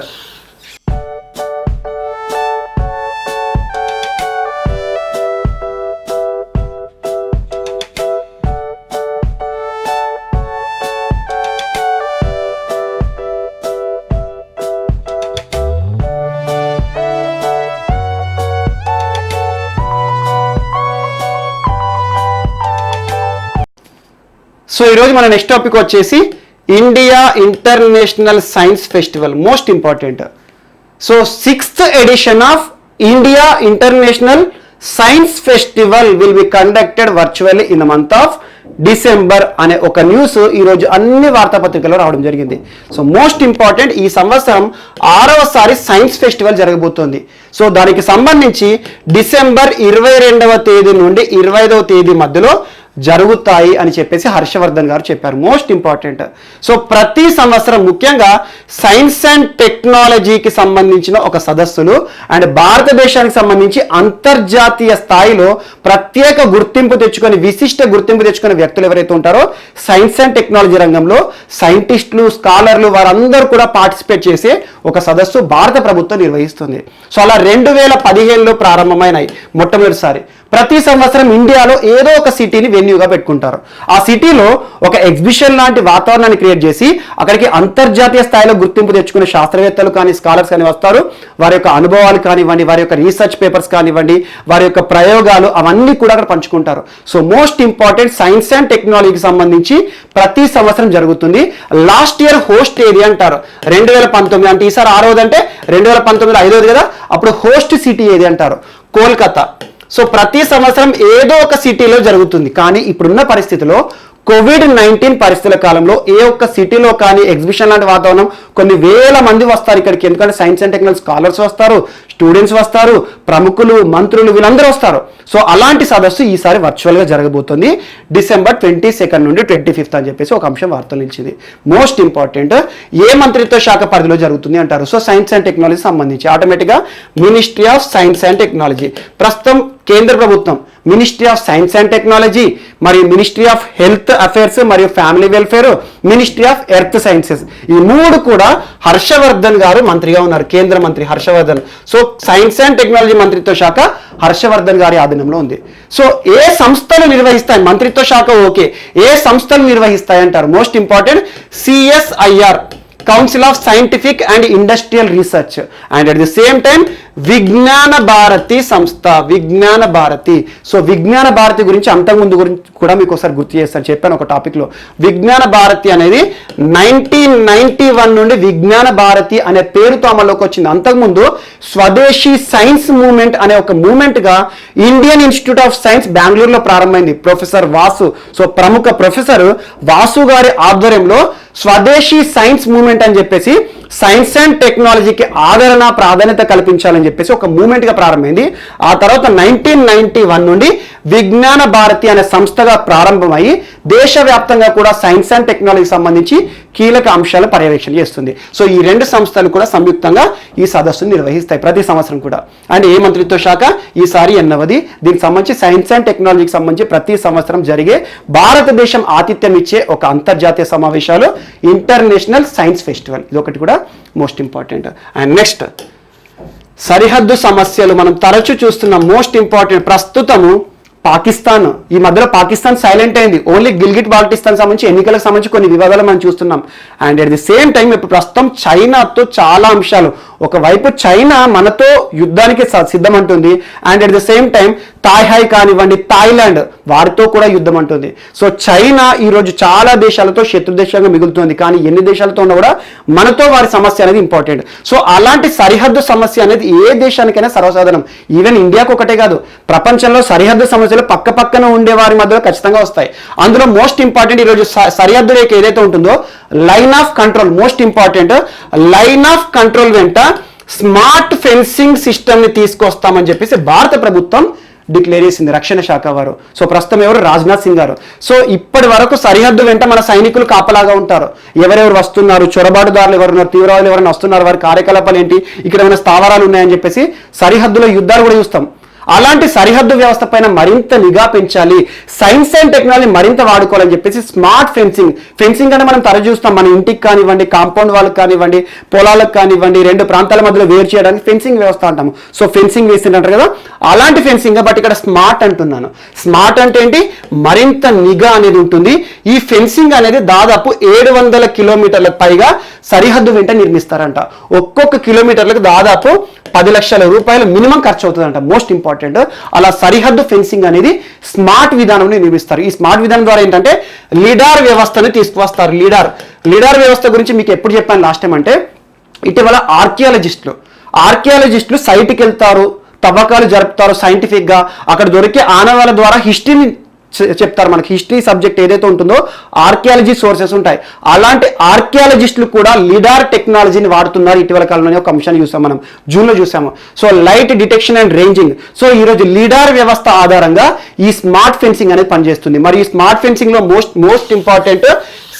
సో ఈరోజు మన నెక్స్ట్ టాపిక్ వచ్చేసి India international science festival. Most important. So 6th edition of India international science festival will be conducted virtually in the month of December అనే ఒక news ఈరోజు అన్ని వార్తాపత్రికల్లో రావడం జరిగింది. సో మోస్ట్ ఇంపార్టెంట్, ఈ సంవత్సరం 6వసారి సైన్స్ ఫెస్టివల్ జరగబోతోంది. సో దానికి సంబంధించి డిసెంబర్ 22వ తేదీ నుండి 25వ తేదీ మధ్యలో జరుగుతాయి అని చెప్పేసి హర్షవర్ధన్ గారు చెప్పారు. Most important. సో ప్రతి సంవత్సరం ముఖ్యంగా సైన్స్ అండ్ టెక్నాలజీకి సంబంధించిన ఒక సదస్సులు అండ్ భారతదేశానికి సంబంధించి అంతర్జాతీయ స్థాయిలో ప్రత్యేక గుర్తింపు తెచ్చుకొని విశిష్ట గుర్తింపు తెచ్చుకునే వ్యక్తులు ఎవరైతే ఉంటారో సైన్స్ అండ్ టెక్నాలజీ రంగంలో సైంటిస్టులు, స్కాలర్లు వారందరూ కూడా పార్టిసిపేట్ చేసే ఒక సదస్సు భారత ప్రభుత్వం నిర్వహిస్తుంది. సో అలా 2015లో ప్రారంభమైనాయి మొట్టమొదటిసారి. ప్రతి సంవత్సరం ఇండియాలో ఏదో ఒక సిటీని వెన్యూగా పెట్టుకుంటారు. ఆ సిటీలో ఒక ఎగ్జిబిషన్ లాంటి వాతావరణాన్ని క్రియేట్ చేసి అక్కడికి అంతర్జాతీయ స్థాయిలో గుర్తింపు తెచ్చుకునే శాస్త్రవేత్తలు కానీ స్కాలర్స్ కానీ వస్తారు. వారి యొక్క అనుభవాలు కానివ్వండి, వారి యొక్క రీసెర్చ్ పేపర్స్ కానివ్వండి, వారి యొక్క ప్రయోగాలు అవన్నీ కూడా అక్కడ పంచుకుంటారు. So most important, science and టెక్నాలజీకి సంబంధించి ప్రతి సంవత్సరం జరుగుతుంది. లాస్ట్ ఇయర్ హోస్ట్ ఏది అంటారు 2019, అంటే ఈసారి 6వది, అంటే 2019 5వది కదా, అప్పుడు హోస్ట్ సిటీ ఏది అంటారు కోల్కతా. సో ప్రతి సంవత్సరం ఏదో ఒక సిటీలో జరుగుతుంది. కానీ ఇప్పుడున్న పరిస్థితిలో COVID-19 పరిస్థితుల కాలంలో ఏ ఒక్క సిటీలో కానీ ఎగ్జిబిషన్ లాంటి వాతావరణం కొన్ని వేల మంది వస్తారు ఇక్కడికి. ఎందుకంటే సైన్స్ అండ్ టెక్నాలజీ స్కాలర్స్ వస్తారు, స్టూడెంట్స్ వస్తారు, ప్రముఖులు, మంత్రులు వీళ్ళందరూ వస్తారు. సో అలాంటి సదస్సు ఈసారి వర్చువల్గా జరగబోతుంది డిసెంబర్ 22 నుండి 25 అని చెప్పేసి ఒక అంశం వార్తలు నిలిచింది. మోస్ట్ ఇంపార్టెంట్, ఏ మంత్రిత్వ శాఖ పరిధిలో జరుగుతుంది అంటారు. సో సైన్స్ అండ్ టెక్నాలజీ సంబంధించి ఆటోమేటిక్గా ministry of science and technology. ప్రస్తుతం కేంద్ర ప్రభుత్వం ministry of science and technology మరియు మినిస్ట్రీ ఆఫ్ హెల్త్ అఫైర్స్ మరియు family welfare, ministry of earth sciences, ఈ 3 కూడా హర్షవర్ధన్ గారు మంత్రిగా ఉన్నారు. కేంద్ర మంత్రి Harshvardhan. So science and technology మంత్రిత్వ శాఖ హర్షవర్ధన్ గారి ఆధీనంలో ఉంది. సో ఏ సంస్థలు నిర్వహిస్తాయి, మంత్రిత్వ శాఖ ఓకే, ఏ సంస్థలు నిర్వహిస్తాయి అంటారు. Most important, CSIR, council of scientific and industrial research, and at the same time విజ్ఞాన భారతి సంస్థ. విజ్ఞాన భారతి. సో విజ్ఞాన భారతి గురించి అంతకుముందు గురించి కూడా మీకు ఒకసారి గుర్తు చేస్తాను, చెప్పాను ఒక టాపిక్లో. విజ్ఞాన భారతి అనేది 1991 నుండి విజ్ఞాన భారతి అనే పేరుతో అమల్లోకి వచ్చింది. అంతకుముందు స్వదేశీ సైన్స్ మూవ్మెంట్ అనే ఒక మూవ్మెంట్గా ఇండియన్ ఇన్స్టిట్యూట్ ఆఫ్ సైన్స్ బెంగళూరులో ప్రారంభమైంది. ప్రొఫెసర్ వాసు, సో ప్రముఖ ప్రొఫెసర్ వాసు గారి ఆధ్వర్యంలో స్వదేశీ సైన్స్ మూవ్మెంట్ అని చెప్పేసి సైన్స్ అండ్ టెక్నాలజీకి ఆదరణ, ప్రాధాన్యత కల్పించాలని చెప్పేసి ఒక మూవ్మెంట్గా ప్రారంభమైంది. ఆ తర్వాత 1991 నుండి విజ్ఞాన భారతి అనే సంస్థగా ప్రారంభమై దేశవ్యాప్తంగా కూడా సైన్స్ అండ్ టెక్నాలజీకి సంబంధించి కీలక అంశాలను పర్యవేక్షణ చేస్తుంది. సో ఈ 2 సంస్థలు కూడా సంయుక్తంగా ఈ సదస్సును నిర్వహిస్తాయి ప్రతి సంవత్సరం కూడా. అండ్ ఏ మంత్రిత్వ శాఖ ఈసారి 8వది. దీనికి సంబంధించి సైన్స్ అండ్ టెక్నాలజీకి సంబంధించి ప్రతి సంవత్సరం జరిగే భారతదేశం ఆతిథ్యం ఇచ్చే ఒక అంతర్జాతీయ సమావేశాలు ఇంటర్నేషనల్ సైన్స్ ఫెస్టివల్. ఇది ఒకటి కూడా మోస్ట్ ఇంపార్టెంట్. అండ్ నెక్స్ట్, సరిహద్దు సమస్యలు మనం తరచూ చూస్తున్నాం. మోస్ట్ ఇంపార్టెంట్, ప్రస్తుతము పాకిస్తాన్, ఈ మధ్యలో పాకిస్తాన్ సైలెంట్ అయింది. ఓన్లీ గిల్గిట్ బాల్టిస్తాన్ సంబంధించి ఎన్నికలకు సంబంధించి కొన్ని వివాదాలు మనం చూస్తున్నాం. And at the same time ఇప్పుడు ప్రస్తుతం చైనాతో చాలా అంశాలు. ఒకవైపు చైనా మనతో యుద్ధానికి సిద్ధమంటుంది, and at the same time తాయ్హాయ్ కానివ్వండి, థాయిలాండ్ వారితో కూడా యుద్ధం అంటుంది. సో చైనా ఈరోజు చాలా దేశాలతో శత్రుదేశంగా మిగులుతుంది. కానీ ఎన్ని దేశాలతో ఉన్నా కూడా మనతో వారి సమస్య అనేది ఇంపార్టెంట్. సో అలాంటి సరిహద్దు సమస్య అనేది ఏ దేశానికైనా సర్వసాధారణం. ఈవెన్ ఇండియాకు ఒకటే కాదు, ప్రపంచంలో సరిహద్దు సమస్యలు పక్క పక్కన ఉండే వారి మధ్యలో ఖచ్చితంగా వస్తాయి. అందులో మోస్ట్ ఇంపార్టెంట్ ఈరోజు సరిహద్దు రేఖ ఏదైతే ఉంటుందో line of control, most important, line of control వెంట స్మార్ట్ ఫెన్సింగ్ సిస్టమ్ ని తీసుకొస్తామని చెప్పేసి భారత ప్రభుత్వం డిక్లేర్ చేసింది, రక్షణ శాఖ వారు. సో ప్రస్తుతం ఎవరు, రాజ్నాథ్ సింగ్ గారు. సో ఇప్పటి వరకు సరిహద్దు వెంట మన సైనికులు కాపలాగా ఉంటారు. ఎవరెవరు వస్తున్నారు, చొరబాటుదారులు ఎవరున్నారు, తీవ్రవాదులు ఎవరైనా వస్తున్నారు, వారి కార్యకలాపాలు ఏంటి, ఇక్కడ ఏమైనా స్థావరాలు ఉన్నాయని చెప్పేసి సరిహద్దులో యుద్ధాలు కూడా చూస్తాం. అలాంటి సరిహద్దు వ్యవస్థ పైన మరింత నిఘా పెంచాలి, సైన్స్ అండ్ టెక్నాలజీ మరింత వాడుకోవాలని చెప్పేసి స్మార్ట్ ఫెన్సింగ్ అంటే మనం తర చూస్తాం, మన ఇంటికి కానివ్వండి, కాంపౌండ్ వాళ్ళకి కానివ్వండి, పొలాలకు కానివ్వండి, రెండు ప్రాంతాల మధ్యలో వేరు చేయడానికి ఫెన్సింగ్ వ్యవస్థ అంటాము. సో ఫెన్సింగ్ వేసింటారు కదా, అలాంటి ఫెన్సింగ్. బట్ ఇక్కడ స్మార్ట్ అంటున్నాను. స్మార్ట్ అంటే ఏంటి? మరింత నిఘా అనేది ఉంటుంది. ఈ ఫెన్సింగ్ అనేది దాదాపు 700 కిలోమీటర్లకు పైగా సరిహద్దు వెంట నిర్మిస్తారంట. ఒక్కొక్క కిలోమీటర్లకు దాదాపు 10 లక్షల రూపాయలు మినిమం ఖర్చు అవుతుందంట. మోస్ట్ ఇంపార్టెంట్, అలా సరిహద్దు ఫెన్సింగ్ అనేది స్మార్ట్ విధానంలో నిర్మిస్తారు. ఈ స్మార్ట్ విధానం ద్వారా ఏంటంటే లిడార్ వ్యవస్థను తీసుకువస్తారు. లిడార్ వ్యవస్థ గురించి మీకు ఎప్పుడు చెప్పాను లాస్ట్ టైం అంటే, ఇటీవల ఆర్కియాలజిస్టులు సైట్కి వెళ్తారు, తవ్వకాలు జరుపుతారు సైంటిఫిక్గా, అక్కడ దొరికే ఆనవాళ్ళ ద్వారా హిస్టరీని చెప్తారు. మనకి హిస్టరీ సబ్జెక్ట్ ఏదైతే ఉంటుందో ఆర్కియాలజీ సోర్సెస్ ఉంటాయి. అలాంటి ఆర్కియాలజిస్టులు కూడా లిడార్ టెక్నాలజీని వాడుతున్నారు. ఇటీవల కాలంలోనే ఒక అంశాన్ని చూసాం, మనం జూన్లో చూసాము. So light detection and ranging. So ఈరోజు లిడార్ వ్యవస్థ ఆధారంగా ఈ స్మార్ట్ ఫెన్సింగ్ అనేది పనిచేస్తుంది. మరి ఈ స్మార్ట్ ఫెన్సింగ్ లో మోస్ట్ ఇంపార్టెంట్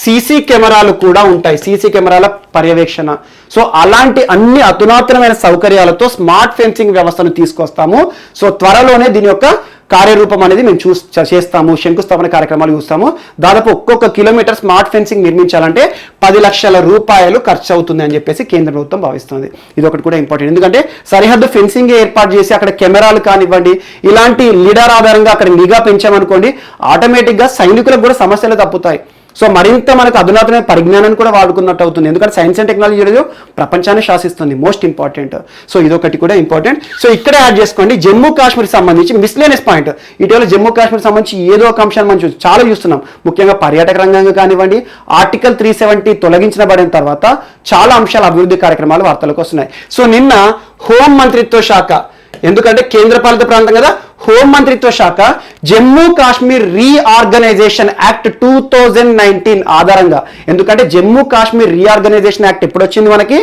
సీసీ కెమెరాలు కూడా ఉంటాయి, సీసీ కెమెరాల పర్యవేక్షణ. సో అలాంటి అన్ని అధునాతనమైన సౌకర్యాలతో స్మార్ట్ ఫెన్సింగ్ వ్యవస్థను తీసుకొస్తాము. సో త్వరలోనే దీని యొక్క కార్యరూపం అనేది మేము చేస్తాము, శంకుస్థాపన కార్యక్రమాలు చూస్తాము. దాదాపు ఒక్కొక్క కిలోమీటర్ స్మార్ట్ ఫెన్సింగ్ నిర్మించాలంటే 10 లక్షల రూపాయలు ఖర్చు అవుతుంది అని చెప్పేసి కేంద్ర ప్రభుత్వం భావిస్తుంది. ఇది ఒకటి కూడా ఇంపార్టెంట్, ఎందుకంటే సరిహద్దు ఫెన్సింగ్ ఏర్పాటు చేసి అక్కడ కెమెరాలు కానివ్వండి, ఇలాంటి లీడర్ ఆధారంగా అక్కడ నిఘా పెంచామనుకోండి, ఆటోమేటిక్గా సైనికులకు కూడా సమస్యలు తప్పుతాయి. సో మరింత మనకు అధునాతన పరిజ్ఞానాన్ని కూడా వాడుకున్నట్టు అవుతుంది, ఎందుకంటే సైన్స్ అండ్ టెక్నాలజీ ఈరోజు ప్రపంచాన్ని శాసిస్తుంది. Most important. సో ఇదొకటి కూడా ఇంపార్టెంట్. సో ఇక్కడ యాడ్ చేసుకోండి జమ్మూ కాశ్మీర్ సంబంధించి మిస్లేనియస్ పాయింట్. ఇటీవల జమ్మూ కాశ్మీర్ సంబంధించి ఏదో ఒక అంశాన్ని మనం చాలా చూస్తున్నాం, ముఖ్యంగా పర్యాటక రంగంగా కానివ్వండి. ఆర్టికల్ 370 తొలగించబడిన తర్వాత చాలా అంశాల అభివృద్ధి కార్యక్రమాలు వార్తలకు వస్తున్నాయి. సో నిన్న హోం మంత్రిత్వ శాఖ, ఎందుకంటే కేంద్రపాలిత ప్రాంతం కదా, హోం మంత్రిత్వ శాఖ జమ్మూ కాశ్మీర్ రీఆర్గనైజేషన్ యాక్ట్ 2019 ఆధారంగా, ఎందుకంటే జమ్మూ కాశ్మీర్ రీఆర్గనైజేషన్ యాక్ట్ ఎప్పుడు వచ్చింది మనకి,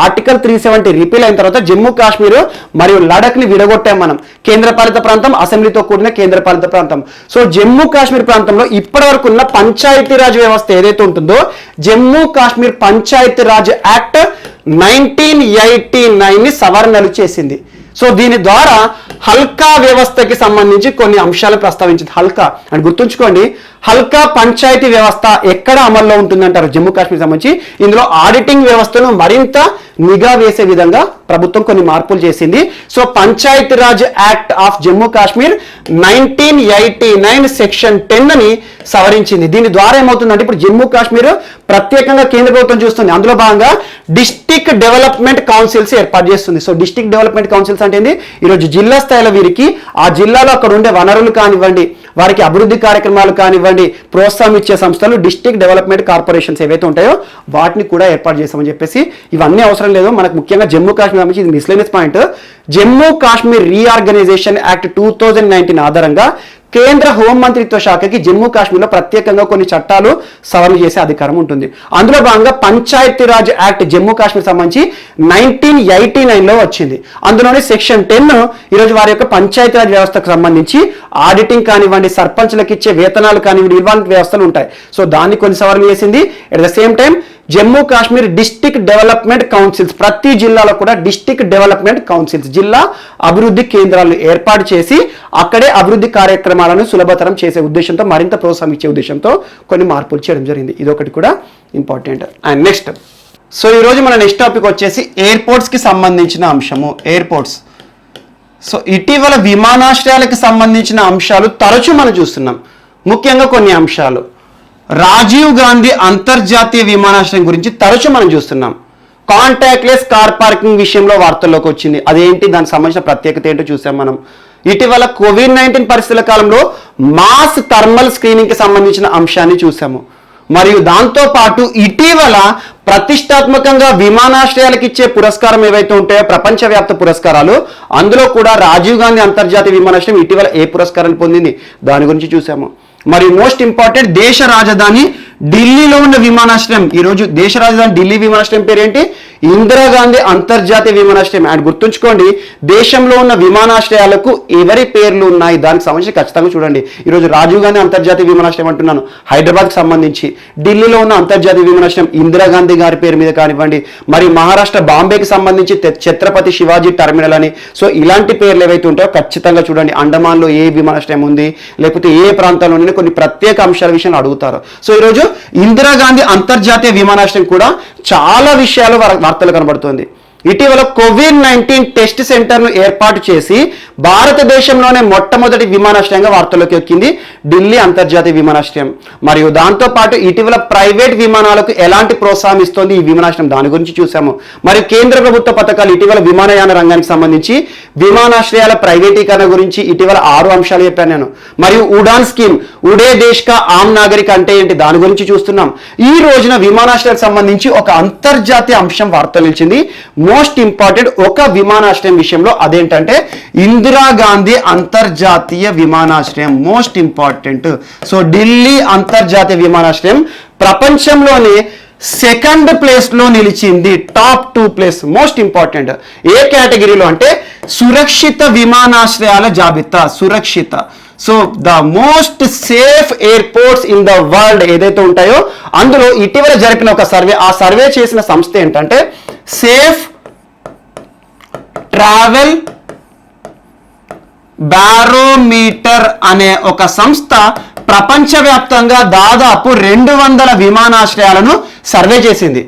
ఆర్టికల్ 370 రిపీల్ అయిన తర్వాత జమ్మూ కాశ్మీర్ మరియు లడఖ్ని విడగొట్టాం మనం. కేంద్రపాలిత ప్రాంతం, అసెంబ్లీతో కూడిన కేంద్రపాలిత ప్రాంతం. సో జమ్మూ కాశ్మీర్ ప్రాంతంలో ఇప్పటి వరకు ఉన్న పంచాయతీరాజ్ వ్యవస్థ ఏదైతే ఉంటుందో, జమ్మూ కాశ్మీర్ పంచాయతీరాజ్ యాక్ట్ 1989ని సవరణలు చేసింది. సో దీని ద్వారా హల్కా వ్యవస్థకి సంబంధించి కొన్ని అంశాలు ప్రస్తావించింది. హల్కా అని గుర్తుంచుకోండి, హల్కా పంచాయతీ వ్యవస్థ ఎక్కడ అమల్లో ఉంటుందంటారు జమ్మూ కాశ్మీర్ సంబంధించి. ఇందులో ఆడిటింగ్ వ్యవస్థను మరింత నిఘా వేసే విధంగా ప్రభుత్వం కొన్ని మార్పులు చేసింది. So Panchayati Raj act of Jammu Kashmir 1989 section 10ని సవరించింది. దీని ద్వారా ఏమవుతుందంటే ఇప్పుడు జమ్మూ కాశ్మీర్ ప్రత్యేకంగా కేంద్ర ప్రభుత్వం చూస్తుంది. అందులో భాగంగా డిస్ట్రిక్ట్ డెవలప్మెంట్ కౌన్సిల్స్ ఏర్పాటు చేస్తుంది. సో డిస్ట్రిక్ట్ డెవలప్మెంట్ కౌన్సిల్స్ అంటే ఏంది? ఈరోజు జిల్లా స్థాయిలో వీరికి ఆ జిల్లాలో అక్కడ ఉండే వనరులు కానివ్వండి, వారికి అభివృద్ధి కార్యక్రమాలు కానివ్వండి, ప్రోత్సాహం ఇచ్చే సంస్థలు డిస్ట్రిక్ట్ డెవలప్మెంట్ కార్పొరేషన్స్ ఏవైతే ఉంటాయో వాటిని కూడా ఏర్పాటు చేస్తామని చెప్పేసి. ఇవన్నీ అవసరం లేదు మనకు, ముఖ్యంగా జమ్మూ కాశ్మీర్ సంబంధించి ఇది miscellaneous point. Jammu Kashmir reorganisation act 2019 ఆధారంగా కేంద్ర హోం మంత్రిత్వ శాఖకి జమ్మూ కాశ్మీర్లో ప్రత్యేకంగా కొన్ని చట్టాలు సవరణ చేసే అధికారం ఉంటుంది. అందులో భాగంగా పంచాయతీరాజ్ యాక్ట్ జమ్మూ కాశ్మీర్ సంబంధించి 1989లో వచ్చింది. అందులోని సెక్షన్ 10 ఈరోజు వారి యొక్క పంచాయతీరాజ్ వ్యవస్థకు సంబంధించి ఆడిటింగ్ కానివ్వండి, సర్పంచ్లకు ఇచ్చే వేతనాలు కానివ్వండి, ఇలాంటి వ్యవస్థలు ఉంటాయి. సో దాన్ని కొన్ని సవరణ చేసింది. At the same time Jammu Kashmir district development councils, ప్రతి జిల్లాలో కూడా డిస్ట్రిక్ట్ డెవలప్మెంట్ కౌన్సిల్స్, జిల్లా అభివృద్ధి కేంద్రాలు ఏర్పాటు చేసి అక్కడే అభివృద్ధి కార్యక్రమాలను సులభతరం చేసే ఉద్దేశంతో, మరింత ప్రోత్సాహం ఇచ్చే ఉద్దేశంతో కొన్ని మార్పులు చేయడం జరిగింది. ఇదొకటి కూడా ఇంపార్టెంట్. అండ్ నెక్స్ట్, సో ఈరోజు మన నెక్స్ట్ టాపిక్ వచ్చేసి ఎయిర్పోర్ట్స్కి సంబంధించిన అంశము. ఎయిర్పోర్ట్స్, సో ఇటీవల విమానాశ్రయాలకు సంబంధించిన అంశాలు తరచూ మనం చూస్తున్నాం. ముఖ్యంగా కొన్ని అంశాలు రాజీవ్ గాంధీ అంతర్జాతీయ విమానాశ్రయం గురించి తరచూ మనం చూస్తున్నాం. కాంటాక్ట్లెస్ కార్ పార్కింగ్ విషయంలో వార్తల్లోకి వచ్చింది. అదేంటి, దానికి సంబంధించిన ప్రత్యేకత ఏంటో చూసాం మనం. ఇటీవల కోవిడ్-19 పరిస్థితుల కాలంలో మాస్ థర్మల్ స్క్రీనింగ్కి సంబంధించిన అంశాన్ని చూసాము. మరియు దాంతో పాటు ఇటీవల ప్రతిష్టాత్మకంగా విమానాశ్రయాలకు ఇచ్చే పురస్కారం ఏవైతే ఉంటాయో ప్రపంచవ్యాప్త పురస్కారాలు, అందులో కూడా రాజీవ్ గాంధీ అంతర్జాతీయ విమానాశ్రయం ఇటీవల ఏ పురస్కారాన్ని పొందింది దాని గురించి చూసాము. మరియు మోస్ట్ ఇంపార్టెంట్, దేశ రాజధాని ఢిల్లీలో ఉన్న విమానాశ్రయం, ఈరోజు దేశ రాజధాని ఢిల్లీ విమానాశ్రయం పేరేంటి? ఇందిరాగాంధీ అంతర్జాతీయ విమానాశ్రయం. అండ్ గుర్తుంచుకోండి, దేశంలో ఉన్న విమానాశ్రయాలకు ఎవరి పేర్లు ఉన్నాయి దానికి సంబంధించి ఖచ్చితంగా చూడండి. ఈరోజు రాజీవ్ గాంధీ అంతర్జాతీయ విమానాశ్రయం అంటున్నాను, హైదరాబాద్కి సంబంధించి. ఢిల్లీలో ఉన్న అంతర్జాతీయ విమానాశ్రయం ఇందిరాగాంధీ గారి పేరు మీద కానివ్వండి, మరి మహారాష్ట్ర బాంబేకి సంబంధించి ఛత్రపతి శివాజీ టెర్మినల్ అని. సో ఇలాంటి పేర్లు ఏవైతే ఉంటాయో ఖచ్చితంగా చూడండి. అండమాన్లో ఏ విమానాశ్రయం ఉంది, లేకపోతే ఏ ప్రాంతంలో కొన్ని ప్రత్యేక అంశాల విషయాలు అడుగుతారు. సో ఈరోజు ఇందిరాగాంధీ అంతర్జాతీయ విమానాశ్రయం కూడా చాలా విషయాలు వార్తలు కనబడుతుంది. ఇటీవల కోవిడ్-19 టెస్ట్ సెంటర్ను ఏర్పాటు చేసి భారతదేశంలోనే మొట్టమొదటి విమానాశ్రయంగా వార్తల్లోకి ఎక్కింది ఢిల్లీ అంతర్జాతీయ విమానాశ్రయం. మరియు దాంతోపాటు ఇటీవల ప్రైవేట్ విమానాలకు ఎలాంటి ప్రోత్సాహం ఇస్తోంది ఈ విమానాశ్రయం, దాని గురించి చూసాము. మరియు కేంద్ర ప్రభుత్వ పథకాలు, ఇటీవల విమానయాన రంగానికి సంబంధించి విమానాశ్రయాల ప్రైవేటీకరణ గురించి ఇటీవల 6 అంశాలు చెప్పాను నేను. మరియు ఉడాన్ స్కీమ్, ఉడే దేశ్ కా ఆమ్ నాగరిక్ అంటే ఏంటి, దాని గురించి చూస్తున్నాం. ఈ రోజున విమానాశ్రయాలకు సంబంధించి ఒక అంతర్జాతీయ అంశం వార్తలు నిలిచింది. మోస్ట్ ఇంపార్టెంట్ ఒక విమానాశ్రయం విషయంలో, అదేంటంటే ఇందిరాగాంధీ అంతర్జాతీయ విమానాశ్రయం. Most important. సో ఢిల్లీ అంతర్జాతీయ విమానాశ్రయం ప్రపంచంలోనే సెకండ్ ప్లేస్ లో నిలిచింది, టాప్ 2 ప్లేస్. Most important. ఏ కేటగిరీలో అంటే సురక్షిత విమానాశ్రయాల జాబితా, సురక్షిత. So the most safe airports in the world ఏదైతే ఉంటాయో అందులో ఇటీవల జరిపిన ఒక సర్వే, ఆ సర్వే చేసిన సంస్థ ఏంటంటే సేఫ్ ట్రావెల్ బారోమీటర్ అనే ఒక సంస్థ ప్రపంచవ్యాప్తంగా దాదాపు 200 విమానాశ్రయాలను సర్వే చేసింది.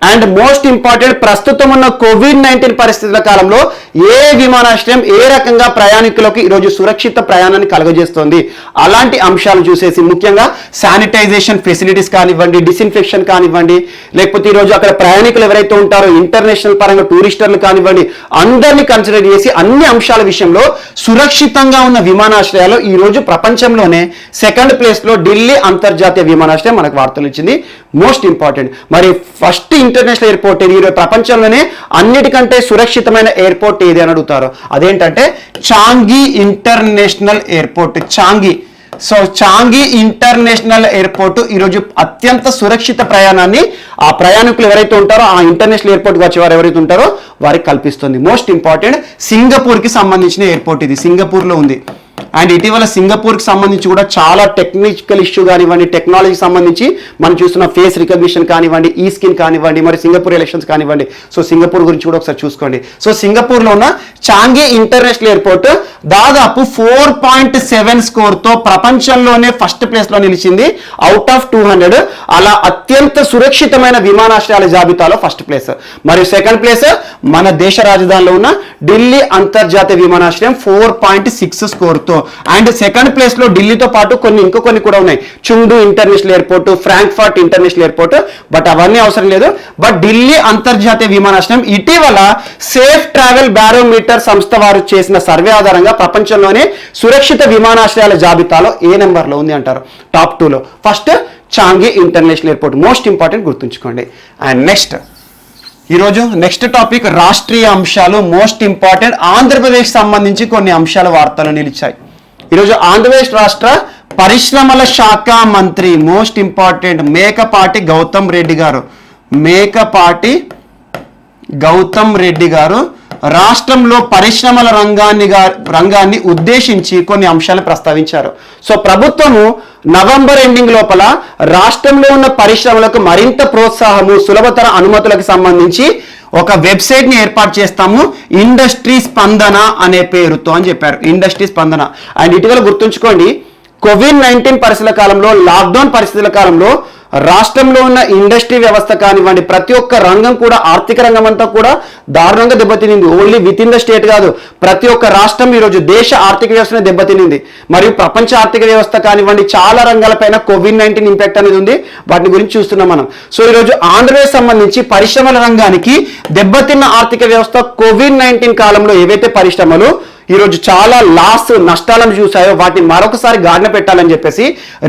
అండ్ మోస్ట్ ఇంపార్టెంట్, ప్రస్తుతం ఉన్న కోవిడ్-19 పరిస్థితుల కాలంలో ఏ విమానాశ్రయం ఏ రకంగా ప్రయాణికులకు ఈరోజు సురక్షిత ప్రయాణాన్ని కలుగజేస్తోంది, అలాంటి అంశాలు చూసేసి ముఖ్యంగా శానిటైజేషన్ ఫెసిలిటీస్ కానివ్వండి, డిస్ఇన్ఫెక్షన్ కానివ్వండి, లేకపోతే ఈరోజు అక్కడ ప్రయాణికులు ఎవరైతే ఉంటారో ఇంటర్నేషనల్ పరంగా టూరిస్టర్లు కానివ్వండి, అందరినీ కన్సిడర్ చేసి అన్ని అంశాల విషయంలో సురక్షితంగా ఉన్న విమానాశ్రయాలు ఈరోజు ప్రపంచంలోనే సెకండ్ ప్లేస్ లో ఢిల్లీ అంతర్జాతీయ విమానాశ్రయం మనకు వార్తలు ఇచ్చింది. Most important. మరి ఫస్ట్ ఇంటర్నేషనల్ ఎయిర్పోర్ట్ ఏది, ఈరోజు ప్రపంచంలోనే అన్నిటికంటే సురక్షితమైన ఎయిర్పోర్ట్ ఏది అని అడుగుతారు, అదేంటంటే Changi international airport. Changi. So Changi international airport ఈరోజు అత్యంత సురక్షిత ప్రయాణాన్ని ఆ ప్రయాణికులు ఎవరైతే ఉంటారో ఆ ఇంటర్నేషనల్ ఎయిర్పోర్ట్కి వచ్చేవారు ఎవరైతే ఉంటారో వారికి కల్పిస్తుంది. Most important. సింగపూర్కి సంబంధించిన ఎయిర్పోర్ట్ ఇది, సింగపూర్లో ఉంది. అండ్ ఇటీవల సింగపూర్కి సంబంధించి కూడా చాలా టెక్నికల్ ఇష్యూ కానివ్వండి, టెక్నాలజీకి సంబంధించి మనం చూస్తున్న ఫేస్ రికగ్నిషన్ కానివ్వండి, ఈ స్కిన్ కానివ్వండి, మరి సింగపూర్ ఎలక్షన్స్ కానివ్వండి. సో సింగపూర్ గురించి కూడా ఒకసారి చూసుకోండి. సో సింగపూర్లో ఉన్న చాంగి ఇంటర్నేషనల్ ఎయిర్పోర్ట్ దాదాపు 4.7 స్కోర్తో ప్రపంచంలోనే ఫస్ట్ ప్లేస్లో నిలిచింది అవుట్ ఆఫ్ 200. అలా అత్యంత సురక్షితమైన విమానాశ్రయాల జాబితాలో ఫస్ట్ ప్లేస్. మరియు సెకండ్ ప్లేస్ మన దేశ రాజధానిలో ఉన్న ఢిల్లీ అంతర్జాతీయ విమానాశ్రయం 4.6 స్కోర్తో. అండ్ సెకండ్ ప్లేస్ లో ఢిల్లీతో పాటు ఇంకో కొన్ని కూడా ఉన్నాయి. Chundu international airport, Frankfurt international airport, but అవన్నీ అవసరం లేదు. బట్ ఢిల్లీ అంతర్జాతీయ విమానాశ్రయం ఇటీవల సేఫ్ ట్రావెల్ బారోమీటర్ సంస్థ వారు చేసిన సర్వే ఆధారంగా ప్రపంచంలోనే సురక్షిత విమానాశ్రయాల జాబితాలో ఏ నెంబర్లో ఉంది అంటారు, టాప్ 2లో. First Changi international airport. Most important, గుర్తుంచుకోండి. అండ్ ఈరోజు నెక్స్ట్ టాపిక్ రాష్ట్రీయ అంశాలు. Most important. ఆంధ్రప్రదేశ్ సంబంధించి కొన్ని అంశాల వార్తలు నిలిచాయి. ఈరోజు ఆంధ్రప్రదేశ్ రాష్ట్ర పరిశ్రమల శాఖ మంత్రి, మోస్ట్ ఇంపార్టెంట్, మేకపాటి గౌతమ్ రెడ్డి గారు రాష్ట్రంలో పరిశ్రమల రంగాన్ని ఉద్దేశించి కొన్ని అంశాలు ప్రస్తావించారు. సో ప్రభుత్వము నవంబర్ ఎండింగ్ లోపల రాష్ట్రంలో ఉన్న పరిశ్రమలకు మరింత ప్రోత్సాహము, సులభతర అనుమతులకు సంబంధించి ఒక వెబ్సైట్ ని ఏర్పాటు చేస్తాము, ఇండస్ట్రీ స్పందన అనే పేరుతో అని చెప్పారు. ఇండస్ట్రీ స్పందన. అండ్ ఇటీవల గుర్తుంచుకోండి, కోవిడ్-19 పరిస్థితుల కాలంలో, లాక్డౌన్ పరిస్థితుల కాలంలో రాష్ట్రంలో ఉన్న ఇండస్ట్రీ వ్యవస్థ కానివ్వండి, ప్రతి ఒక్క రంగం కూడా, ఆర్థిక రంగం అంతా కూడా దారుణంగా దెబ్బతినింది. Only within the state కాదు, ప్రతి ఒక్క రాష్ట్రం ఈరోజు దేశ ఆర్థిక వ్యవస్థనే దెబ్బతినింది. మరియు ప్రపంచ ఆర్థిక వ్యవస్థ కానివ్వండి, చాలా రంగాలపైన కోవిడ్-19 ఇంపాక్ట్ అనేది ఉంది. వాటిని గురించి చూస్తున్నాం మనం. సో ఈరోజు ఆంధ్రప్రదేశ్ సంబంధించి పరిశ్రమల రంగానికి దెబ్బతిన్న ఆర్థిక వ్యవస్థ కోవిడ్-19 కాలంలో ఏవైతే పరిశ్రమలు ఈరోజు చాలా నష్టాలను చూసాయో వాటిని మరొకసారి గాడిన పెట్టాలని చెప్పేసి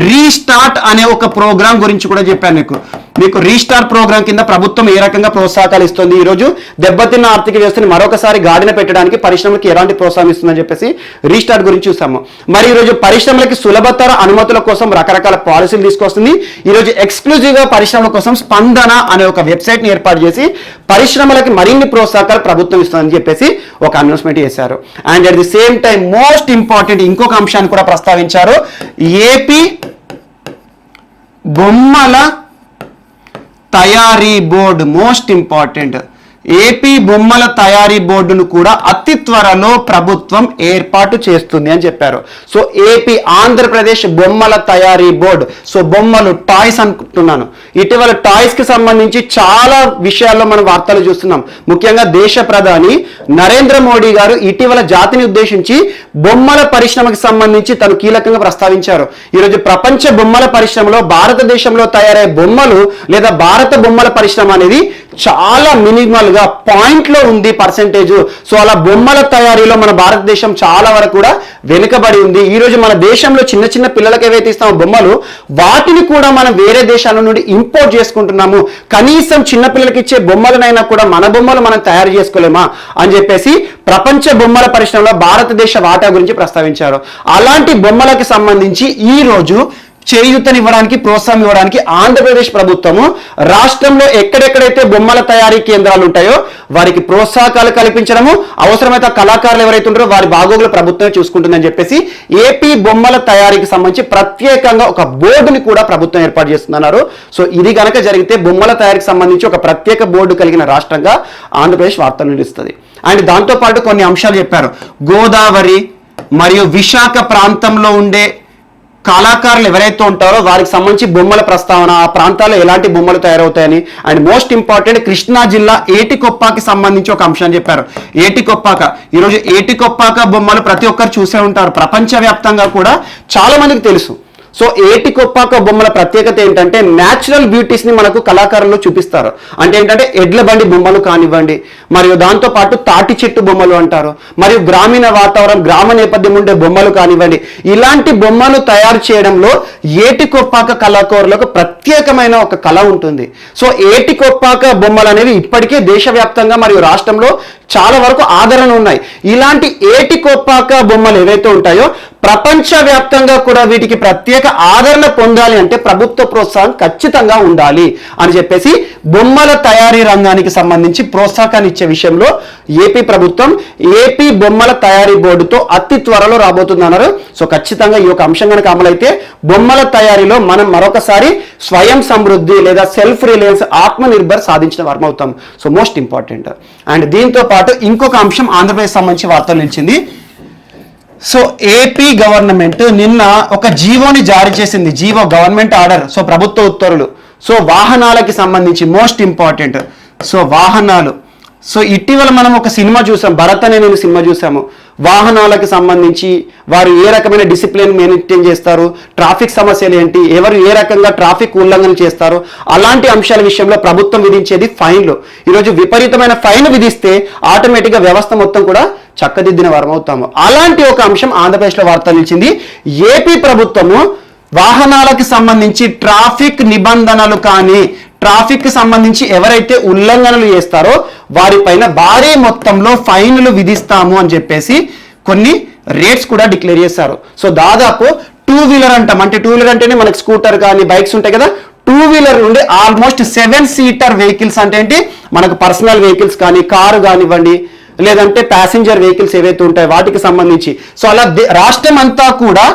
రీస్టార్ట్ అనే ఒక ప్రోగ్రామ్ గురించి కూడా చెప్పాను మీకు. మీకు రీస్టార్ ప్రోగ్రామ్ కింద ప్రభుత్వం ఏ రకంగా ప్రోత్సాహకాలు ఇస్తుంది, ఈ రోజు దెబ్బతిన్న ఆర్థిక వ్యవస్థని మరొకసారి గాడిన పెట్టడానికి పరిశ్రమలకు ఎలాంటి ప్రోత్సాహం ఇస్తుందని చెప్పేసి రీస్టార్ట్ గురించి చూసాము. మరి ఈ రోజు పరిశ్రమలకి సులభతర అనుమతుల కోసం రకరకాల పాలసీలు తీసుకొస్తుంది. ఈ రోజు ఎక్స్క్లూజివ్ గా పరిశ్రమల కోసం స్పందన అనే ఒక వెబ్సైట్ ని ఏర్పాటు చేసి పరిశ్రమలకి మరిన్ని ప్రోత్సాహకాలు ప్రభుత్వం ఇస్తుందని చెప్పేసి ఒక అనౌన్స్మెంట్ చేశారు. And at the same time most important ఇంకొక అంశాన్ని కూడా ప్రస్తావించారు. ఏపీ బొమ్మల తయారీ బోర్డు, మోస్ట్ ఇంపార్టెంట్. ఏపీ బొమ్మల తయారీ బోర్డును కూడా అతి త్వరలో ప్రభుత్వం ఏర్పాటు చేస్తుంది అని చెప్పారు. సో ఏపీ ఆంధ్రప్రదేశ్ బొమ్మల తయారీ బోర్డు. సో బొమ్మలు టాయ్స్ అనుకుంటున్నాను. ఇటీవల టాయ్స్ కి సంబంధించి చాలా విషయాల్లో మనం వార్తలు చూస్తున్నాం. ముఖ్యంగా దేశ ప్రధాని నరేంద్ర మోడీ గారు ఇటీవల జాతిని ఉద్దేశించి బొమ్మల పరిశ్రమకు సంబంధించి తను కీలకంగా ప్రస్తావించారు. ఈరోజు ప్రపంచ బొమ్మల పరిశ్రమలో భారతదేశంలో తయారయ్యే బొమ్మలు లేదా భారత బొమ్మల పరిశ్రమ అనేది చాలా మినిమల్ గా పాయింట్ లో ఉంది పర్సెంటేజ్. సో అలా బొమ్మల తయారీలో మన భారతదేశం చాలా వరకు కూడా వెనుకబడి ఉంది. ఈ రోజు మన దేశంలో చిన్న చిన్న పిల్లలకి ఏవైతే ఇస్తామో బొమ్మలు, వాటిని కూడా మనం వేరే దేశాల నుండి ఇంపోర్ట్ చేసుకుంటున్నాము. కనీసం చిన్న పిల్లలకి ఇచ్చే బొమ్మలనైనా కూడా మన బొమ్మలు మనం తయారు చేసుకోలేమా అని చెప్పేసి ప్రపంచ బొమ్మల పరిశ్రమలో భారతదేశ వాటా గురించి ప్రస్తావించారు. అలాంటి బొమ్మలకు సంబంధించి ఈ రోజు చేయూతనివ్వడానికి, ప్రోత్సాహం ఇవ్వడానికి ఆంధ్రప్రదేశ్ ప్రభుత్వము రాష్ట్రంలో ఎక్కడెక్కడైతే బొమ్మల తయారీ కేంద్రాలు ఉంటాయో వారికి ప్రోత్సాహకాలు కల్పించడము, అవసరమైతే కళాకారులు ఎవరైతే ఉంటారో వారి బాగోగులు ప్రభుత్వమే చూసుకుంటుందని చెప్పేసి ఏపీ బొమ్మల తయారీకి సంబంధించి ప్రత్యేకంగా ఒక బోర్డుని కూడా ప్రభుత్వం ఏర్పాటు చేస్తున్నారు. సో ఇది కనుక జరిగితే బొమ్మల తయారీకి సంబంధించి ఒక ప్రత్యేక బోర్డు కలిగిన రాష్ట్రంగా ఆంధ్రప్రదేశ్ వార్తలు నిలుస్తుంది. అండ్ దాంతోపాటు కొన్ని అంశాలు చెప్పారు. గోదావరి మరియు విశాఖ ప్రాంతంలో ఉండే కళాకారులు ఎవరైతే ఉంటారో వారికి సంబంధించి బొమ్మల ప్రస్తావన, ఆ ప్రాంతాల్లో ఎలాంటి బొమ్మలు తయారవుతాయని. అండ్ మోస్ట్ ఇంపార్టెంట్ కృష్ణా జిల్లా ఏటికొప్పాకి సంబంధించి ఒక అంశాన్ని చెప్పారు. ఏటికొప్పాక, ఈరోజు ఏటికొప్పాక బొమ్మలు ప్రతి ఒక్కరు చూసే ఉంటారు. ప్రపంచవ్యాప్తంగా కూడా చాలా మందికి తెలుసు. సో ఏటికొప్పాక బొమ్మల ప్రత్యేకత ఏంటంటే న్యాచురల్ బ్యూటీస్ ని మనకు కళాకారులు చూపిస్తారు. అంటే ఏంటంటే ఎడ్ల బండి బొమ్మలు కానివ్వండి, మరియు దాంతో పాటు తాటి చెట్టు బొమ్మలు అంటారు, మరియు గ్రామీణ వాతావరణం, గ్రామ నేపథ్యం ఉండే బొమ్మలు కానివ్వండి, ఇలాంటి బొమ్మలు తయారు చేయడంలో ఏటికొప్పాక కళాకారులకు ప్రత్యేకమైన ఒక కళ ఉంటుంది. సో ఏటికొప్పాక బొమ్మలు అనేవి ఇప్పటికే దేశవ్యాప్తంగా మరియు రాష్ట్రంలో చాలా వరకు ఆదరణ ఉన్నాయి. ఇలాంటి ఏటికొప్పాక బొమ్మలు ఏవైతే ఉంటాయో ప్రపంచవ్యాప్తంగా కూడా వీటికి ప్రత్యేక ఆదరణ పొందాలి అంటే ప్రభుత్వ ప్రోత్సాహం ఖచ్చితంగా ఉండాలి అని చెప్పేసి బొమ్మల తయారీ రంగానికి సంబంధించి ప్రోత్సాహాన్ని ఇచ్చే విషయంలో ఏపీ ప్రభుత్వం ఏపీ బొమ్మల తయారీ బోర్డుతో అతి త్వరలో రాబోతుందన్నారు. సో ఖచ్చితంగా ఈ యొక్క అంశం కనుక అమలైతే బొమ్మల తయారీలో మనం మరొకసారి స్వయం సమృద్ధి లేదా సెల్ఫ్ రిలయన్స్, ఆత్మనిర్భర్ సాధించిన వారం అవుతాం. So most important. అండ్ దీంతో పాటు ఇంకొక అంశం ఆంధ్రప్రదేశ్ సంబంధించి వార్తలు నిలిచింది. సో ఏపీ గవర్నమెంట్ నిన్న ఒక జీవోని జారీ చేసింది. జీవో, గవర్నమెంట్ ఆర్డర్, సో ప్రభుత్వ ఉత్తర్వులు. సో వాహనాలకి సంబంధించి మోస్ట్ ఇంపార్టెంట్. సో వాహనాలు, సో ఇటీవల మనం ఒక సినిమా చూసాం, భరత్ అనే నేను సినిమా చూసాము. వాహనాలకు సంబంధించి వారు ఏ రకమైన డిసిప్లిన్ మెయింటైన్ చేస్తారు, ట్రాఫిక్ సమస్యలు ఏంటి, ఎవరు ఏ రకంగా ట్రాఫిక్ ఉల్లంఘన చేస్తారు, అలాంటి అంశాల విషయంలో ప్రభుత్వం విధించేది ఫైన్లు. ఈరోజు విపరీతమైన ఫైన్ విధిస్తే ఆటోమేటిక్గా వ్యవస్థ మొత్తం కూడా చక్కదిద్దిన వారం అవుతాము. అలాంటి ఒక అంశం ఆంధ్రప్రదేశ్లో వార్త నిలిచింది. ఏపీ ప్రభుత్వము వాహనాలకు సంబంధించి ట్రాఫిక్ నిబంధనలు కానీ ట్రాఫిక్ కి సంబంధించి ఎవరైతే ఉల్లంఘనలు చేస్తారో వారిపైన భారీ మొత్తంలో ఫైన్లు విధిస్తాము అని చెప్పేసి కొన్ని రేట్స్ కూడా డిక్లేర్ చేశారు. సో దాదాపు టూ వీలర్ అంటాం, అంటే టూ వీలర్ అంటేనే మనకి స్కూటర్ కానీ బైక్స్ ఉంటాయి కదా, టూ వీలర్ నుండి ఆల్మోస్ట్ 7 సీటర్ వెహికల్స్ అంటే ఏంటి, మనకు పర్సనల్ వెహికల్స్ కానీ కారు కానివ్వండి, లేదంటే ప్యాసింజర్ వెహికల్స్ ఏవైతే ఉంటాయో వాటికి సంబంధించి. సో అలా రాష్ట్రం అంతా కూడా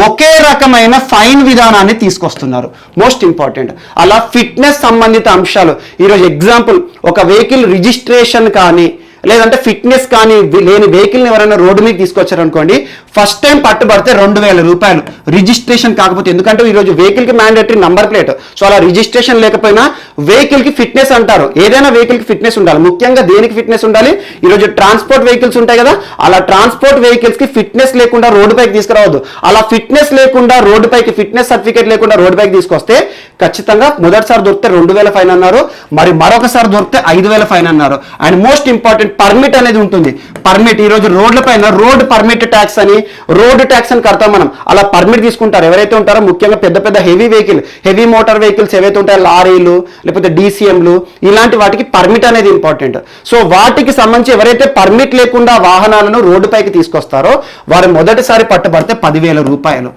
ఒకే రకమైన ఫైన్ విధానాన్ని తీసుకొస్తున్నారు. Most important. అలా ఫిట్నెస్ సంబంధిత అంశాలు, ఈరోజు ఎగ్జాంపుల్ ఒక వెహికల్ రిజిస్ట్రేషన్ కానీ లేదంటే ఫిట్నెస్ కానీ లేని వెహికల్ని ఎవరైనా రోడ్డు మీద తీసుకొచ్చారనుకోండి, ఫస్ట్ టైం పట్టుబడితే 2000 రూపాయలు రిజిస్ట్రేషన్ కాకపోతే. ఎందుకంటే ఈరోజు వెహికల్కి మ్యాండేటరీ నంబర్ ప్లేట్. సో అలా రిజిస్ట్రేషన్ లేకపోయినా వెహికల్కి ఫిట్నెస్ అంటారు. ఏదైనా వెహికల్కి ఫిట్నెస్ ఉండాలి. ముఖ్యంగా దేనికి ఫిట్నెస్ ఉండాలి, ఈరోజు ట్రాన్స్పోర్ట్ వెహికల్స్ ఉంటాయి కదా, అలా ట్రాన్స్పోర్ట్ వెహికల్స్కి ఫిట్నెస్ లేకుండా రోడ్డుపైకి తీసుకురావద్దు. అలా ఫిట్నెస్ లేకుండా రోడ్డుపైకి, ఫిట్నెస్ సర్టిఫికేట్ లేకుండా రోడ్డుపైకి తీసుకొస్తే ఖచ్చితంగా మొదటిసారి దొరికితే 2000 ఫైన్ అన్నారు, మరి మరొకసారి దొరికితే 5000 ఫైన్ అన్నారు. అండ్ మోస్ట్ ఇంపార్టెంట్ పర్మిట్ అనేది ఉంటుంది. పర్మిట్ ఈరోజు రోడ్ల పైన రోడ్ పర్మిట్ ట్యాక్స్ అని కడతాం మనం. అలా పర్మిట్ తీసుకుంటారు ఎవరైతే ఉంటారో, ముఖ్యంగా పెద్ద పెద్ద హెవీ మోటార్ వెహికల్స్ ఏవైతే ఉంటాయో, లారీలు లేకపోతే DCMలు, ఇలాంటి వాటికి పర్మిట్ అనేది ఇంపార్టెంట్. సో వాటికి సంబంధించి ఎవరైతే పర్మిట్ లేకుండా వాహనాలను రోడ్డుపైకి తీసుకొస్తారో వారు మొదటిసారి పట్టుబడితే 10,000 రూపాయలు.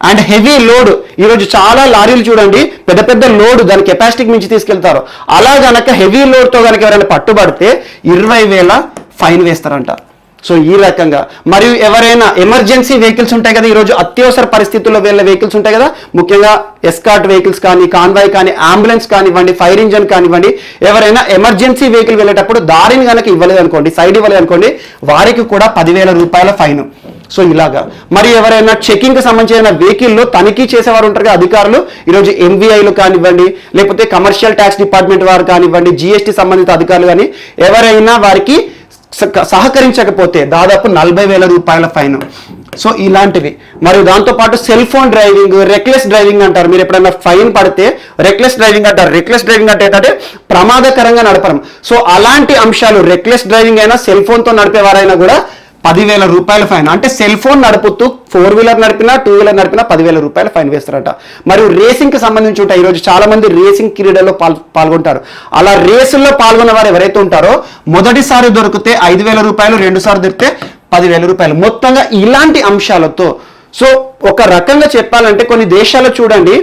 అండ్ హెవీ లోడ్, ఈరోజు చాలా లారీలు చూడండి పెద్ద పెద్ద లోడ్ దాని కెపాసిటీకి మించి తీసుకెళ్తారు. అలా గనక హెవీ లోడ్తో కనుక ఎవరైనా పట్టుబడితే 20,000 ఫైన్ వేస్తారంట. సో ఈ రకంగా, మరియు ఎవరైనా ఎమర్జెన్సీ వెహికల్స్ ఉంటాయి కదా, ఈరోజు అత్యవసర పరిస్థితుల్లో వెళ్ళే వెహికల్స్ ఉంటాయి కదా, ముఖ్యంగా ఎస్కార్ట్ వెహికల్స్ కానీ, కాన్వాయ్ కానీ, అంబులెన్స్ కానివ్వండి, ఫైర్ ఇంజన్ కానివ్వండి, ఎవరైనా ఎమర్జెన్సీ వెహికల్ వెళ్ళేటప్పుడు దారిని కనుక ఇవ్వలేదనుకోండి, సైడ్ ఇవ్వలేదనుకోండి, వారికి కూడా 10,000 రూపాయల ఫైన్. సో ఇలాగా, మరి ఎవరైనా చెకింగ్ కి సంబంధించిన వెహికల్లో తనిఖీ చేసేవారు ఉంటారు కదా అధికారులు, ఈరోజు MVIలు కానివ్వండి, లేకపోతే కమర్షియల్ ట్యాక్స్ డిపార్ట్మెంట్ వారు కానివ్వండి, GST సంబంధిత అధికారులు కానీ, ఎవరైనా వారికి సహకరించకపోతే దాదాపు 40,000 రూపాయల ఫైన్. సో ఇలాంటివి, మరియు దాంతోపాటు cell phone driving, reckless driving అంటారు. మీరు ఎప్పుడైనా ఫైన్ పడితే రెక్లెస్ డ్రైవింగ్ అంటారు. రెక్లెస్ డ్రైవింగ్ అంటే ఏంటంటే ప్రమాదకరంగా నడపడం. సో అలాంటి అంశాలు, రెక్లెస్ డ్రైవింగ్ అయినా సెల్ ఫోన్తో నడిపేవారైనా కూడా 10,000 రూపాయల ఫైన్. అంటే సెల్ ఫోన్ నడుపుతూ 4-వీలర్ నడిపినా 2-వీలర్ నడిపినా 10,000 రూపాయల ఫైన్ వేస్తారట. మరియు రేసింగ్ కి సంబంధించి ఉంటాయి. ఈరోజు చాలా మంది రేసింగ్ క్రీడలో పాల్గొంటారు. అలా రేసుల్లో పాల్గొన్న వారు ఎవరైతే ఉంటారో మొదటిసారి దొరికితే 5,000 రూపాయలు, 2 సార్లు దొరికితే 10,000 రూపాయలు. మొత్తంగా ఇలాంటి అంశాలతో, సో ఒక రకంగా చెప్పాలంటే కొన్ని దేశాల్లో చూడండి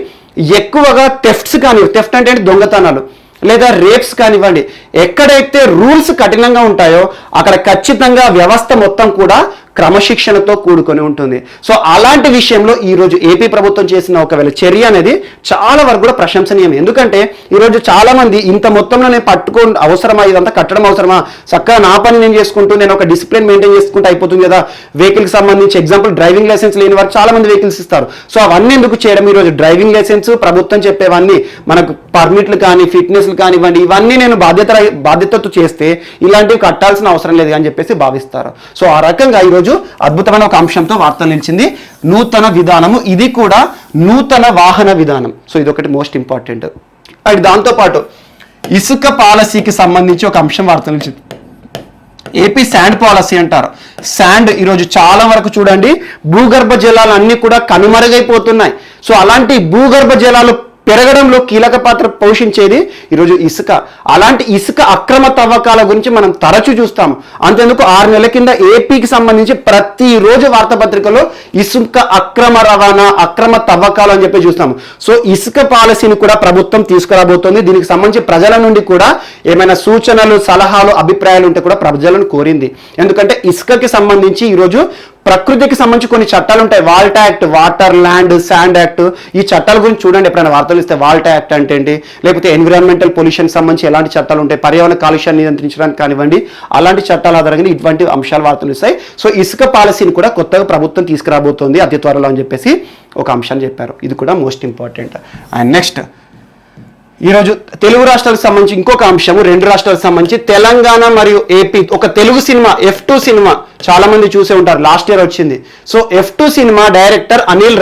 ఎక్కువగా థెఫ్ట్ అంటే దొంగతనాలు లేదా రేప్స్ కానివ్వండి, ఎక్కడైతే రూల్స్ కఠినంగా ఉంటాయో అక్కడ ఖచ్చితంగా వ్యవస్థ మొత్తం కూడా క్రమశిక్షణతో కూడుకొని ఉంటుంది. సో అలాంటి విషయంలో ఈరోజు ఏపీ ప్రభుత్వం చేసిన ఒకవేళ చర్య అనేది చాలా వరకు కూడా ప్రశంసనీయం. ఎందుకంటే ఈరోజు చాలా మంది ఇంత మొత్తంలో నేను పట్టుకోండి అవసరమా, ఇదంతా కట్టడం అవసరమా, చక్కగా నా పని నేను చేసుకుంటూ నేను ఒక డిసిప్లిన్ మెయింటైన్ చేసుకుంటూ అయిపోతుంది కదా. వెహికల్కి సంబంధించి ఎగ్జాంపుల్ డ్రైవింగ్ లైసెన్స్ లేని వారు చాలా మంది వెహికల్స్ ఇస్తారు. సో అవన్నీ ఎందుకు చేయడం, ఈరోజు డ్రైవింగ్ లైసెన్స్ ప్రభుత్వం చెప్పేవన్నీ మనకు పర్మిట్లు కానీ, ఫిట్నెస్లు కానివ్వండి, ఇవన్నీ నేను బాధ్యతతో చేస్తే ఇలాంటివి కట్టాల్సిన అవసరం లేదు అని చెప్పేసి భావిస్తారు. సో ఆ రకంగా ఈరోజు అద్భుతమైన ఒక అంశంతో వార్తలు నిలిచింది, నూతన విధానము. ఇది కూడా నూతన వాహన విధానం. సో ఇది ఒకటి మోస్ట్ ఇంపార్టెంట్. అండ్ దాంతోపాటు ఇసుక పాలసీకి సంబంధించి ఒక అంశం వార్తలు నిలిచింది. ఏపీ శాండ్ పాలసీ అంటారు. శాండ్ ఈరోజు చాలా వరకు చూడండి భూగర్భ జలాలు అన్ని కూడా కనుమరుగైపోతున్నాయి. సో అలాంటి భూగర్భ జలాలు పెరగడంలో కీలక పాత్ర పోషించేది ఈరోజు ఇసుక. అలాంటి ఇసుక అక్రమ తవ్వకాల గురించి మనం తరచూ చూస్తాం. అంతేందుకు 6 నెలల కింద ఏపీకి సంబంధించి ప్రతిరోజు వార్తాపత్రికలో ఇసుక అక్రమ రవాణా, అక్రమ తవ్వకాలు అని చెప్పి చూస్తాము. సో ఇసుక పాలసీని కూడా ప్రభుత్వం తీసుకురాబోతోంది. దీనికి సంబంధించి ప్రజల నుండి కూడా ఏమైనా సూచనలు, సలహాలు, అభిప్రాయాలు ఉంటే కూడా ప్రజలను కోరింది. ఎందుకంటే ఇసుకకి సంబంధించి ఈరోజు ప్రకృతికి సంబంధించి కొన్ని చట్టాలు ఉంటాయి. WALTA act, water, land, sand act, ఈ చట్టాల గురించి చూడండి ఎప్పుడైనా వార్తలు ఇస్తే. వాల్టా యాక్ట్ అంటే ఏంటి, లేకపోతే ఎన్విరాన్మెంటల్ పొల్యూషన్ సంబంధించి ఎలాంటి చట్టాలు ఉంటాయి, పర్యావరణ కాలుష్యాన్ని నియంత్రించడానికి కానివ్వండి, అలాంటి చట్టాల ఆధారంగా ఇటువంటి అంశాలు వార్తలు ఇస్తాయి. సో ఇసుక పాలసీని కూడా కొత్తగా ప్రభుత్వం తీసుకురాబోతోంది అతి త్వరలో అని చెప్పేసి ఒక అంశాన్ని చెప్పారు. ఇది కూడా మోస్ట్ ఇంపార్టెంట్. అండ్ నెక్స్ట్, ఈరోజు తెలుగు రాష్ట్రాలకు సంబంధించి ఇంకొక అంశము, 2 రాష్ట్రాలకు సంబంధించి తెలంగాణ మరియు ఏపీ ఒక తెలుగు సినిమా F2 సినిమా చాలా మంది చూసే ఉంటారు, లాస్ట్ ఇయర్ వచ్చింది. So F2 cinema director Anil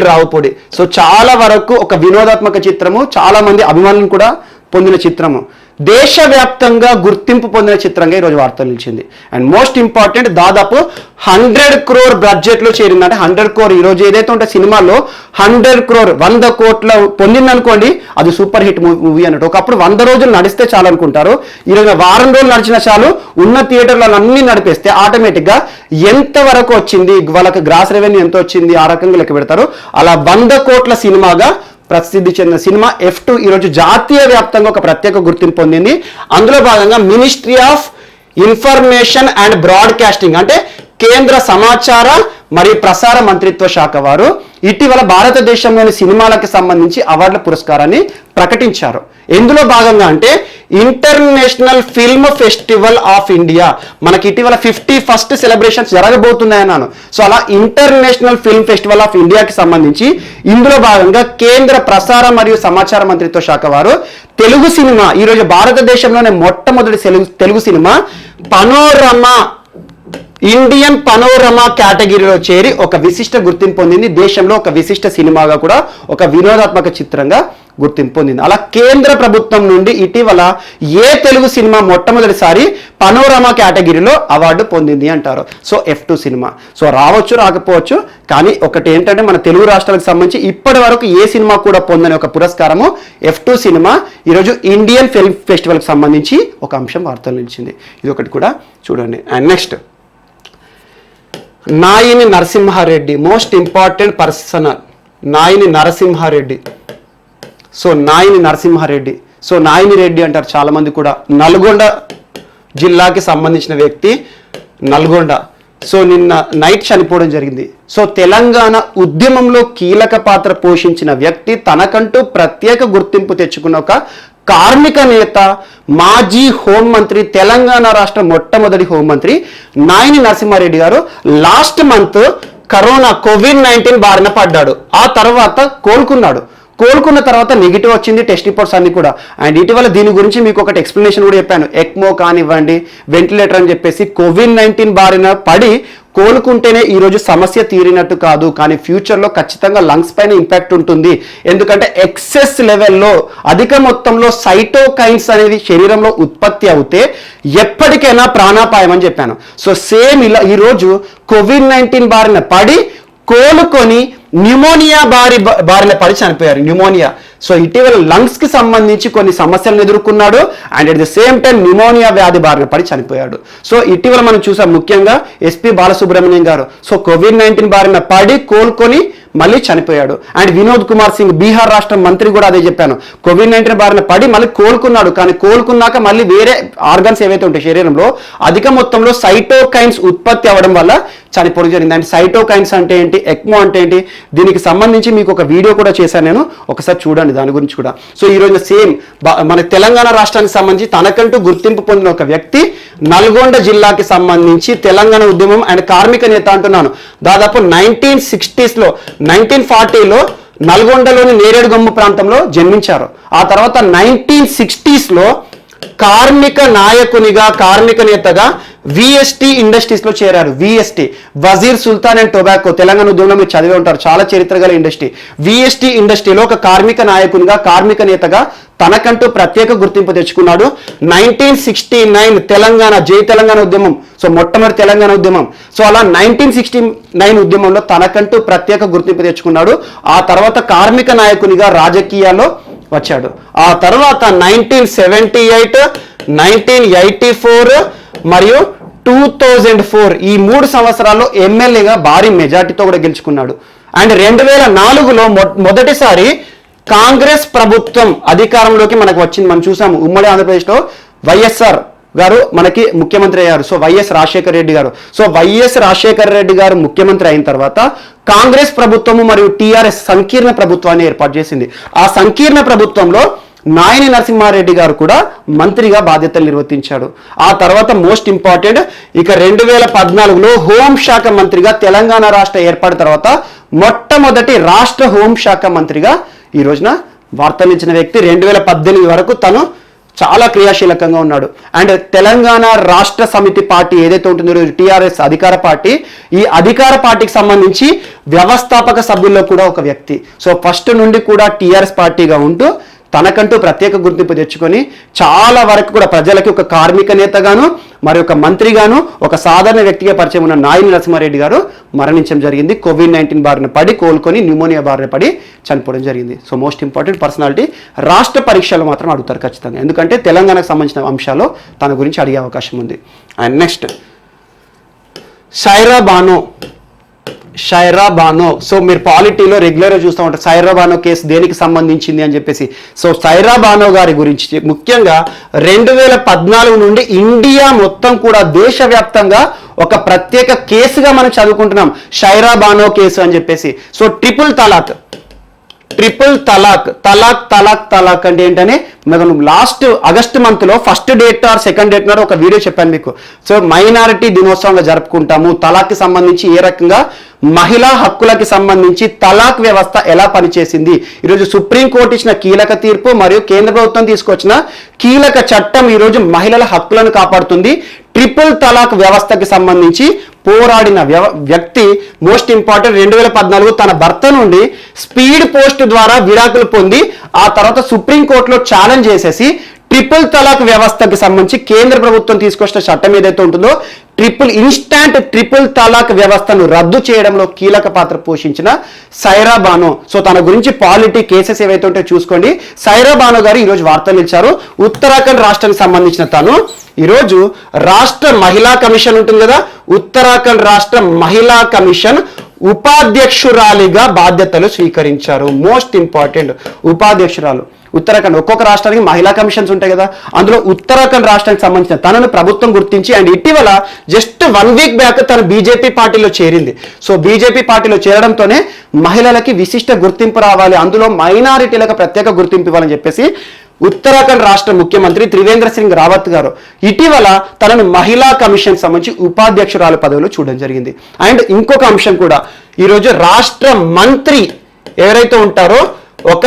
Ravipudi. So చాలా వరకు ఒక వినోదాత్మక చిత్రము, చాలా మంది అభిమానులను కూడా పొందిన చిత్రము, దేశవ్యాప్తంగా గుర్తింపు పొందిన చిత్రంగా ఈరోజు వార్తలు నిలిచింది. అండ్ మోస్ట్ ఇంపార్టెంట్, దాదాపు 100 crore బడ్జెట్లో చేరింది. అంటే 100 crore ఈరోజు ఏదైతే ఉంటే సినిమాలో 100 crore 100 కోట్ల పొందిందనుకోండి, అది సూపర్ హిట్ మూవీ అన్నట్టు. ఒకప్పుడు 100 రోజులు నడిస్తే చాలు అనుకుంటారు, ఈరోజు వారం రోజులు నడిచినా చాలు, ఉన్న థియేటర్లను అన్ని నడిపేస్తే ఆటోమేటిక్గా ఎంత వరకు వచ్చింది, వాళ్ళకి గ్రాస్ రెవెన్యూ ఎంత వచ్చింది, ఆ రకంగా లెక్క పెడతారు. అలా 100 కోట్ల సినిమాగా ప్రసిద్ధి చెందిన సినిమా F2 ఈరోజు జాతీయ వ్యాప్తంగా ఒక ప్రత్యేక గుర్తింపు పొందింది. అందులో భాగంగా ministry of information and broadcasting అంటే కేంద్ర సమాచార మరియు ప్రసార మంత్రిత్వ శాఖ వారు ఇటీవల భారతదేశంలోని సినిమాలకు సంబంధించి అవార్డుల పురస్కారాన్ని ప్రకటించారు. ఎందులో భాగంగా అంటే international film festival of India, మనకి ఇటీవల 51st సెలబ్రేషన్స్ జరగబోతున్నాయన్నాను. సో అలా ఇంటర్నేషనల్ ఫిల్మ్ ఫెస్టివల్ ఆఫ్ ఇండియాకి సంబంధించి ఇందులో భాగంగా కేంద్ర ప్రసార మరియు సమాచార మంత్రిత్వ శాఖ వారు తెలుగు సినిమా, ఈరోజు భారతదేశంలోనే మొట్టమొదటి Telugu cinema panorama, Indian panorama కేటగిరీలో చేరి ఒక విశిష్ట గుర్తింపు పొందింది. దేశంలో ఒక విశిష్ట సినిమాగా కూడా, ఒక వినోదాత్మక చిత్రంగా గుర్తింపు పొందింది. అలా కేంద్ర ప్రభుత్వం నుండి ఇటీవల ఏ తెలుగు సినిమా మొట్టమొదటిసారి పనోరమా కేటగిరీలో అవార్డు పొందింది అంటారు. So F2 cinema. సో రావచ్చు రాకపోవచ్చు, కానీ ఒకటి ఏంటంటే మన తెలుగు రాష్ట్రాలకు సంబంధించి ఇప్పటి వరకు ఏ సినిమా కూడా పొందని ఒక పురస్కారము F2 సినిమా ఈరోజు ఇండియన్ ఫిల్మ్ ఫెస్టివల్కి సంబంధించి ఒక అంశం వార్తలు నిలిచింది. ఇది ఒకటి కూడా చూడండి. And next, Naini Narasimha Reddy, most important personal, Naini Narasimha Reddy. So Naini Narasimha Reddy, so Naini Reddy అంటారు చాలామంది కూడా. నల్గొండ జిల్లాకి సంబంధించిన వ్యక్తి, నల్గొండ. సో నిన్న నైట్ చనిపోవడం జరిగింది. సో తెలంగాణ ఉద్యమంలో కీలక పాత్ర పోషించిన వ్యక్తి, తనకంటూ ప్రత్యేక గుర్తింపు తెచ్చుకున్న ఒక కార్మిక నేత, మాజీ హోంమంత్రి, తెలంగాణ రాష్ట్ర మొట్టమొదటి హోంమంత్రి నాయిని నరసింహారెడ్డి గారు లాస్ట్ మంత్ కరోనా COVID-19 బారిన పడ్డాడు. ఆ తర్వాత కోలుకున్న తర్వాత నెగిటివ్ వచ్చింది టెస్ట్ రిపోర్ట్స్ అన్ని కూడా. అండ్ ఇటీవల దీని గురించి మీకు ఒకటి ఎక్స్ప్లెనేషన్ కూడా చెప్పాను. ఎక్మో కానివ్వండి, వెంటిలేటర్ అని చెప్పేసి COVID-19 బారిన పడి కోలుకుంటేనే ఈరోజు సమస్య తీరినట్టు కాదు, కానీ ఫ్యూచర్లో ఖచ్చితంగా లంగ్స్ పైన ఇంపాక్ట్ ఉంటుంది. ఎందుకంటే ఎక్సెస్ లెవెల్లో అధిక మొత్తంలో సైటోకైన్స్ అనేది శరీరంలో ఉత్పత్తి అవుతే ఎప్పటికైనా ప్రాణాపాయం అని చెప్పాను. సో సేమ్ ఇలా ఈరోజు COVID-19 బారిన పడి కోలుకొని న్యూమోనియా బారిన పడి చనిపోయారు. న్యూమోనియా. సో ఇటీవల లంగ్స్ కి సంబంధించి కొన్ని సమస్యలను ఎదుర్కొన్నాడు. And at the same time pneumonia వ్యాధి బారిన పడి చనిపోయాడు. సో ఇటీవల మనం చూసాం ముఖ్యంగా ఎస్పీ బాలసుబ్రహ్మణ్యం గారు. సో COVID-19 బారిన పడి కోలుకొని మళ్ళీ చనిపోయాడు. అండ్ వినోద్ కుమార్ సింగ్, బీహార్ రాష్ట్ర మంత్రి కూడా అదే చెప్పాను. COVID-19 బారిన పడి మళ్ళీ కోలుకున్నాడు, కానీ కోలుకున్నాక మళ్ళీ వేరే ఆర్గన్స్ ఏవైతే ఉంటాయి శరీరంలో అధిక మొత్తంలో సైటోకైన్స్ ఉత్పత్తి అవ్వడం వల్ల చనిపోవడం జరిగింది. అండ్ సైటోకైన్స్ అంటే ఏంటి, ఎక్మో అంటే ఏంటి, దీనికి సంబంధించి మీకు ఒక వీడియో కూడా చేశాను నేను, ఒకసారి చూడండి దాని గురించి కూడా. సో ఈరోజు సేమ్ మన తెలంగాణ రాష్ట్రానికి సంబంధించి తనకంటూ గుర్తింపు పొందిన ఒక వ్యక్తి, నల్గొండ జిల్లాకి సంబంధించి తెలంగాణ ఉద్యమం అండ్ కార్మిక నేత అంటున్నాను. దాదాపు 1960s లో 1940లో నల్గొండలోని నేరేడుగమ్ము ప్రాంతంలో జన్మించారు. ఆ తర్వాత 1960s లో కార్మిక నాయకునిగా, కార్మిక నేతగా VST ఇండస్ట్రీస్లో చేరారు. VST, Wazir Sultan and tobacco, Telangana ఉద్యమంలో మీరు చదివే ఉంటారు, చాలా చరిత్ర గల ఇండస్ట్రీ. VST ఇండస్ట్రీలో ఒక కార్మిక నాయకునిగా, కార్మిక నేతగా తనకంటూ ప్రత్యేక గుర్తింపు తెచ్చుకున్నాడు. 1969 తెలంగాణ, జై తెలంగాణ ఉద్యమం, సో మొట్టమొదటి తెలంగాణ ఉద్యమం. సో అలా 1969 ఉద్యమంలో తనకంటూ ప్రత్యేక గుర్తింపు తెచ్చుకున్నాడు. ఆ తర్వాత కార్మిక నాయకునిగా రాజకీయాల్లో వచ్చాడు. ఆ తర్వాత 1978, 1984 మరియు 2004 ఈ 3 సంవత్సరాల్లో ఎమ్మెల్యేగా భారీ మెజార్టీతో కూడా గెలుచుకున్నాడు. అండ్ 2004లో మొదటిసారి కాంగ్రెస్ ప్రభుత్వం అధికారంలోకి మనకు వచ్చింది. మనం చూసాము ఉమ్మడి ఆంధ్రప్రదేశ్లో వైఎస్ఆర్ గారు మనకి ముఖ్యమంత్రి అయ్యారు. సో వైఎస్ రాజశేఖర రెడ్డి గారు. సో వైఎస్ రాజశేఖర రెడ్డి గారు ముఖ్యమంత్రి అయిన తర్వాత కాంగ్రెస్ ప్రభుత్వము మరియు TRS సంకీర్ణ ప్రభుత్వాన్ని ఏర్పాటు చేసింది. ఆ సంకీర్ణ ప్రభుత్వంలో నాయిని నరసింహారెడ్డి గారు కూడా మంత్రిగా బాధ్యతలు నిర్వర్తించాడు. ఆ తర్వాత మోస్ట్ ఇంపార్టెంట్, ఇక 2014లో హోంశాఖ మంత్రిగా తెలంగాణ రాష్ట్ర ఏర్పాటు తర్వాత మొట్టమొదటి రాష్ట్ర హోంశాఖ మంత్రిగా ఈ రోజున వార్తలించిన వ్యక్తి. 2018 వరకు తను చాలా క్రియాశీలకంగా ఉన్నాడు. అండ్ తెలంగాణ రాష్ట్ర సమితి పార్టీ ఏదైతే ఉంటుందో TRS అధికార పార్టీ, ఈ అధికార పార్టీకి సంబంధించి వ్యవస్థాపక సభ్యుల్లో కూడా ఒక వ్యక్తి. సో ఫస్ట్ నుండి కూడా TRS పార్టీగా ఉంటూ తనకంటూ ప్రత్యేక గుర్తింపు తెచ్చుకొని చాలా వరకు కూడా ప్రజలకి ఒక కార్మిక నేతగాను, మరి ఒక మంత్రిగాను, ఒక సాధారణ వ్యక్తిగా పరిచయం ఉన్న నాయిని నరసింహారెడ్డి గారు మరణించడం జరిగింది. COVID-19 బారిన పడి కోలుకొని న్యూమోనియా బారిన పడి చనిపోవడం జరిగింది. So most important personality. రాష్ట్ర పరీక్షలు మాత్రం అడుగుతారు ఖచ్చితంగా, ఎందుకంటే తెలంగాణకు సంబంధించిన అంశాలు తన గురించి అడిగే అవకాశం ఉంది. And next, Shayara Bano. So మీరు పాలిటీలో రెగ్యులర్గా చూస్తూ ఉంటారు షైరా బానో కేసు దేనికి సంబంధించింది అని చెప్పేసి. సో షైరా బానో గారి గురించి ముఖ్యంగా 2014 నుండి ఇండియా మొత్తం కూడా దేశవ్యాప్తంగా ఒక ప్రత్యేక కేసుగా మనం చదువుకుంటున్నాం, షైరా బానో కేసు అని చెప్పేసి. సో ట్రిపుల్ తలాక్ అంటే ఏంటని మనం లాస్ట్ ఆగస్టు మంత్లో first date are second date నాడు ఒక వీడియో చెప్పాను మీకు. సో మైనారిటీ దినోత్సవంగా జరుపుకుంటాము, తలాక్కి సంబంధించి ఏ రకంగా మహిళా హక్కులకి సంబంధించి తలాక్ వ్యవస్థ ఎలా పనిచేసింది, ఈరోజు సుప్రీంకోర్టు ఇచ్చిన కీలక తీర్పు మరియు కేంద్ర ప్రభుత్వం తీసుకొచ్చిన కీలక చట్టం ఈరోజు మహిళల హక్కులను కాపాడుతుంది. ట్రిపుల్ తలాక్ వ్యవస్థకి సంబంధించి పోరాడిన వ్యక్తి మోస్ట్ ఇంపార్టెంట్ 2014 తన భర్త నుండి స్పీడ్ పోస్ట్ ద్వారా విడాకులు పొంది ఆ తర్వాత సుప్రీంకోర్టులో ఛాలెంజ్ చేసేసి ట్రిపుల్ తలాక్ వ్యవస్థకి సంబంధించి కేంద్ర ప్రభుత్వం తీసుకొచ్చిన చట్టం ఏదైతే ఉంటుందో ఇన్స్టాంట్ ట్రిపుల్ తలాక్ వ్యవస్థను రద్దు చేయడంలో కీలక పాత్ర పోషించిన సైరా బానో. సో తన గురించి పాలిటీ కేసెస్ ఏవైతే ఉంటాయో చూసుకోండి. సైరా బానో గారు ఈరోజు వార్తలు ఇచ్చారు. ఉత్తరాఖండ్ రాష్ట్రానికి సంబంధించిన తను ఈరోజు రాష్ట్ర మహిళా కమిషన్ ఉంటుంది కదా, ఉత్తరాఖండ్ రాష్ట్ర మహిళా కమిషన్ ఉపాధ్యక్షురాలిగా బాధ్యతలు స్వీకరించారు. Most important ఉపాధ్యక్షురాలు. ఉత్తరాఖండ్ ఒక్కొక్క రాష్ట్రానికి మహిళా కమిషన్స్ ఉంటాయి కదా, అందులో ఉత్తరాఖండ్ రాష్ట్రానికి సంబంధించిన తనను ప్రభుత్వం గుర్తించి అండ్ ఇటీవల జస్ట్ 1 వీక్ బ్యాక్ తను బీజేపీ పార్టీలో చేరింది. సో బీజేపీ పార్టీలో చేరడంతోనే మహిళలకి విశిష్ట గుర్తింపు రావాలి, అందులో మైనారిటీలకు ప్రత్యేక గుర్తింపు ఇవ్వాలని చెప్పేసి ఉత్తరాఖండ్ రాష్ట్ర ముఖ్యమంత్రి త్రివేంద్ర సింగ్ రావత్ గారు ఇటీవల తనను మహిళా కమిషన్ సంబంధించి ఉపాధ్యక్షురాలు పదవిలో చూడడం జరిగింది. అండ్ ఇంకొక అంశం కూడా ఈరోజు రాష్ట్ర మంత్రి ఎవరైతే ఉంటారో ఒక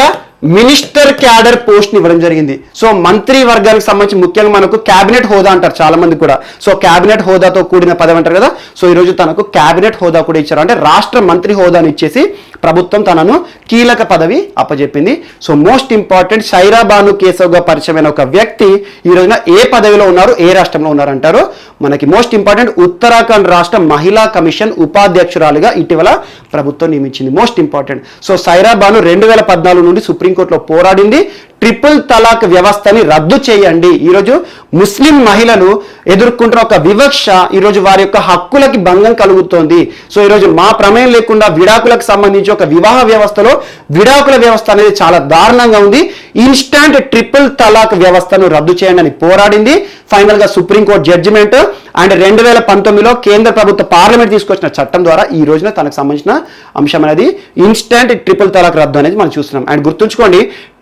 మినిస్టర్ క్యాడర్ పోస్ట్ ఇవ్వడం జరిగింది. సో మంత్రి వర్గానికి సంబంధించి ముఖ్యంగా మనకు క్యాబినెట్ హోదా అంటారు చాలా మంది కూడా. సో క్యాబినెట్ హోదాతో కూడిన పదవి అంటారు కదా. సో ఈరోజు తనకు క్యాబినెట్ హోదా కూడా ఇచ్చారు. అంటే రాష్ట్ర మంత్రి హోదాను ఇచ్చేసి ప్రభుత్వం తనను కీలక పదవి అప్పచెప్పింది. So most important Saira Banu కేశవ్గా పరిచయమైన ఒక వ్యక్తి ఈ రోజున ఏ పదవిలో ఉన్నారు, ఏ రాష్ట్రంలో ఉన్నారు అంటారు. మనకి మోస్ట్ ఇంపార్టెంట్ ఉత్తరాఖండ్ రాష్ట్ర మహిళా కమిషన్ ఉపాధ్యక్షురాలుగా ఇటీవల ప్రభుత్వం నియమించింది. Most important. So Saira Banu 2014 నుండి సుప్రీంకోర్టులో పోరాడింది. ట్రిపుల్ తలాక్ వ్యవస్థని రద్దు చేయండి. ఈరోజు ముస్లిం మహిళలు ఎదుర్కొంటున్న ఒక వివక్ష, ఈరోజు వారి యొక్క హక్కులకి భంగం కలుగుతోంది. సో ఈరోజు మా ప్రమేయం లేకుండా విడాకులకు సంబంధించి ఒక వివాహ వ్యవస్థలో విడాకుల వ్యవస్థ అనేది చాలా దారుణంగా ఉంది. ఇన్స్టాంట్ ట్రిపుల్ తలాక్ వ్యవస్థను రద్దు చేయండి అని పోరాడింది. ఫైనల్ గా సుప్రీంకోర్టు జడ్జిమెంట్ అండ్ 2019లో కేంద్ర ప్రభుత్వ పార్లమెంట్ తీసుకొచ్చిన చట్టం ద్వారా ఈ రోజున తనకు సంబంధించిన అంశం అనేది ఇన్స్టాంట్ ట్రిపుల్ తలాక్ రద్దు అనేది మనం చూస్తున్నాం. అండ్ గుర్తుంచుకోండి,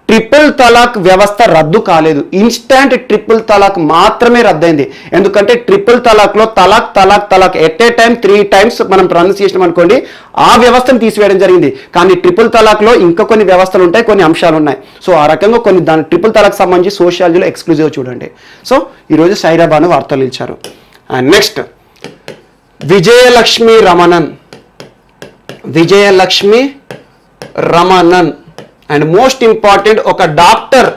ట్రిపుల్ తలాక్ వ్యవస్థ రద్దు కాలేదు, ఇన్స్టాంట్ ట్రిపుల్ తలాక్ మాత్రమే రద్దయింది. ఎందుకంటే ట్రిపుల్ తలాక్ లో తలాక్ తలాక్ తలాక్ ఎట్ ఏ టైం 3 times మనం ప్రొనౌన్స్ చేసినాం అనుకోండి, ఆ వ్యవస్థను తీసివేయడం జరిగింది. కానీ ట్రిపుల్ తలాక్ లో ఇంకా కొన్ని వ్యవస్థలు ఉంటాయి, కొన్ని అంశాలు ఉన్నాయి. సో ఆ రకంగా కొన్ని దాని ట్రిపుల్ తలాక్ సంబంధించి సోషియాలజీలో ఎక్స్క్లూజివ్ చూడండి. సో ఈరోజు సైరా బాను వార్తలు ఇచ్చారు. And next Vijayalakshmi Ramanan and most important ఒక డాక్టర్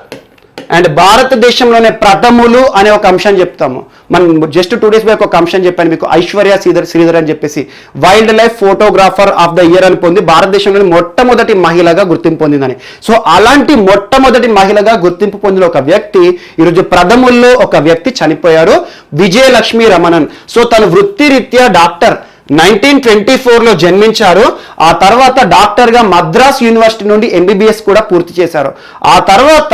అండ్ భారతదేశంలోనే ప్రథములు అనే ఒక అంశం చెప్తాము. మనం జస్ట్ 2 days బ్యాక్ ఒక అంశం చెప్పాను మీకు, ఐశ్వర్య శ్రీధర్ అని చెప్పేసి wild life photographer of the year అని పొంది భారతదేశంలోని మొట్టమొదటి మహిళగా గుర్తింపు పొందిందని. సో అలాంటి మొట్టమొదటి మహిళగా గుర్తింపు పొందిన ఒక వ్యక్తి ఈరోజు ప్రథముల్లో ఒక వ్యక్తి చనిపోయారు, విజయలక్ష్మి రమణన్. సో తను వృత్తిరీత్యా డాక్టర్, 1924లో జన్మించారు. ఆ తర్వాత డాక్టర్గా మద్రాస్ యూనివర్సిటీ నుండి MBBS కూడా పూర్తి చేశారు. ఆ తర్వాత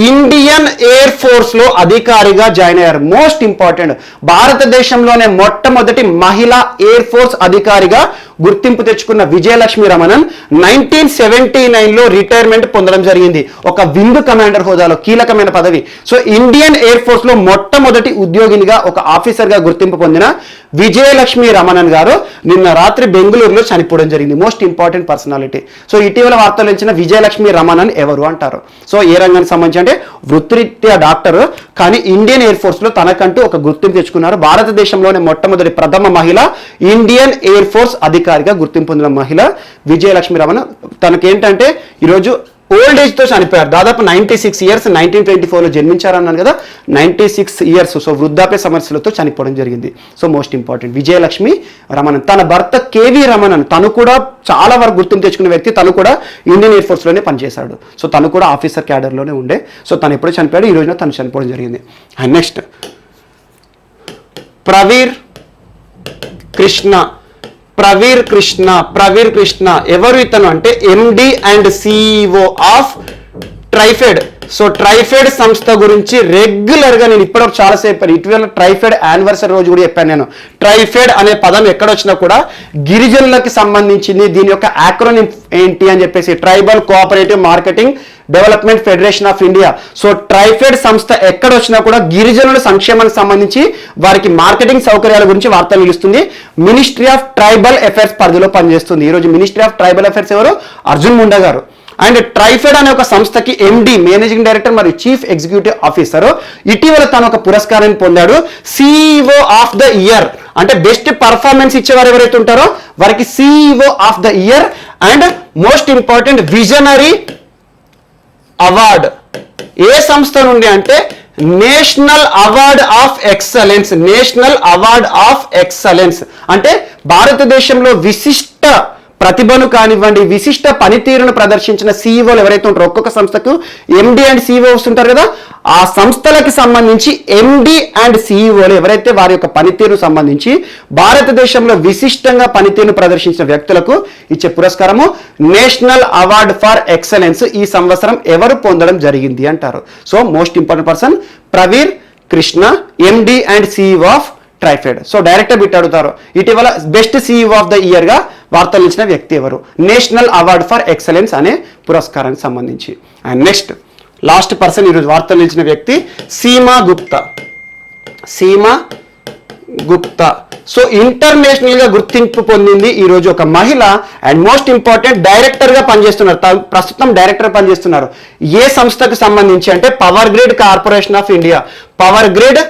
ఇండియన్ ఎయిర్ ఫోర్స్లో అధికారిగా జాయిన్ అయ్యారు. మోస్ట్ ఇంపార్టెంట్, భారతదేశంలోనే మొట్టమొదటి మహిళా ఎయిర్ ఫోర్స్ అధికారిగా గుర్తింపు తెచ్చుకున్న విజయలక్ష్మి రమణన్ 1979లో రిటైర్మెంట్ పొందడం జరిగింది. ఒక వింగ్ కమాండర్ హోదాలో కీలకమైన పదవి. సో ఇండియన్ ఎయిర్ ఫోర్స్ లో మొట్టమొదటి ఉద్యోగినిగా ఒక ఆఫీసర్గా గుర్తింపు పొందిన విజయలక్ష్మి రమణన్ గారు నిన్న రాత్రి బెంగళూరులో చనిపోవడం జరిగింది. Most important personality. సో ఇటీవల వార్తలు ఇచ్చిన విజయలక్ష్మి రమణన్ ఎవరు అంటారు. సో ఏ రంగానికి సంబంధించి అంటే వృత్తిరీత్యా డాక్టర్, కానీ ఇండియన్ ఎయిర్ ఫోర్స్ లో తనకంటూ ఒక గుర్తింపు తెచ్చుకున్నారు. భారతదేశంలోనే మొట్టమొదటి ప్రథమ మహిళ, ఇండియన్ ఎయిర్ ఫోర్స్ అధికారిగా గుర్తింపు పొందిన మహిళ విజయలక్ష్మి రమణన్. తనకేంటంటే ఈరోజు ఓల్డ్ ఏజ్ తో చనిపోయారు. దాదాపు 96 years, 1924లో జన్మించారన్నాను కదా, 96 years. సో వృద్ధాప్య సమస్యలతో చనిపోవడం జరిగింది. So most important Vijayalakshmi Ramanan. తన భర్త KV రమణన్, తను కూడా చాలా వరకు గుర్తింపు తెచ్చుకున్న వ్యక్తి. తను కూడా ఇండియన్ ఎయిర్ ఫోర్స్ లోనే పనిచేశాడు. సో తను కూడా ఆఫీసర్ క్యాడర్ లోనే ఉండే. సో తను ఎప్పుడో చనిపోయాడు, ఈ రోజున తను చనిపోవడం జరిగింది. అండ్ నెక్స్ట్ ప్రవీర్ కృష్ణ ఎవరు ఇతను అంటే MD and CEO of TRIFED. So TRIFED సంస్థ గురించి రెగ్యులర్గా నేను ఇప్పటివరకు చాలాసేపు చెప్పాను. ఇటీవల ట్రైఫెడ్ యానివర్సరీ రోజు కూడా చెప్పాను నేను. ట్రైఫెడ్ అనే పదం ఎక్కడొచ్చినా కూడా గిరిజనులకి సంబంధించింది. దీని యొక్క యాక్రోనిమ్ ఏంటి అని చెప్పేసి tribal cooperative marketing development federation of India. So TRIFED సంస్థ ఎక్కడొచ్చినా కూడా గిరిజనుల సంక్షేమానికి సంబంధించి వారికి మార్కెటింగ్ సౌకర్యాల గురించి వార్తలు నిలుస్తుంది. మినిస్ట్రీ ఆఫ్ ట్రైబల్ అఫైర్స్ పరిధిలో పనిచేస్తుంది. ఈరోజు మినిస్ట్రీ ఆఫ్ ట్రైబల్ అఫైర్స్ ఎవరు? అర్జున్ ముండా గారు. అండ్ ట్రైఫెడ్ అనే ఒక సంస్థకి ఎండి, మేనేజింగ్ డైరెక్టర్ మరియు చీఫ్ ఎగ్జిక్యూటివ్ ఆఫీసర్, ఇటీవల తను ఒక పురస్కారాన్ని పొందాడు. సిఇఓ ఆఫ్ ద ఇయర్ అంటే బెస్ట్ పర్ఫార్మెన్స్ ఇచ్చేవారు ఎవరైతే ఉంటారో వారికి CEO of the year and most important visionary award ఏ సంస్థ నుండి అంటే national award of excellence. National award of excellence అంటే భారతదేశంలో విశిష్ట ప్రతిభను కానివ్వండి, విశిష్ట పనితీరును ప్రదర్శించిన సీఈఓలు ఎవరైతే ఉంటారో, ఒక్కొక్క సంస్థకు ఎండి అండ్ సీఈఓస్ ఉంటారు కదా, ఆ సంస్థలకి సంబంధించి ఎండి అండ్ సీఈఓలు ఎవరైతే వారి యొక్క పనితీరును సంబంధించి భారతదేశంలో విశిష్టంగా పనితీరును ప్రదర్శించిన వ్యక్తులకు ఇచ్చే పురస్కారము నేషనల్ అవార్డ్ ఫర్ ఎక్సలెన్స్ ఈ సంవత్సరం ఎవరు పొందడం జరిగింది అంటారు. So most important person Praveer Krishna, MD and CEO of TRIFED. So director bit అడుగుతారు, ఇటీవల best CEO of the year గా వార్తలు ఇచ్చిన వ్యక్తి ఎవరు? నేషనల్ అవార్డ్ ఫర్ ఎక్సలెన్స్ అనే పురస్కారానికి సంబంధించి. అండ్ నెక్స్ట్ లాస్ట్ పర్సన్ ఈరోజు వార్తలు నిలిచిన వ్యక్తి సీమా గుప్తా. సీమా గుప్తా. సో ఇంటర్నేషనల్ గా గుర్తింపు పొందింది ఈరోజు ఒక మహిళ అండ్ మోస్ట్ ఇంపార్టెంట్ డైరెక్టర్ గా పనిచేస్తున్నారు. ప్రస్తుతం డైరెక్టర్ పనిచేస్తున్నారు. ఏ సంస్థకు సంబంధించి అంటే power grid corporation of India. Power grid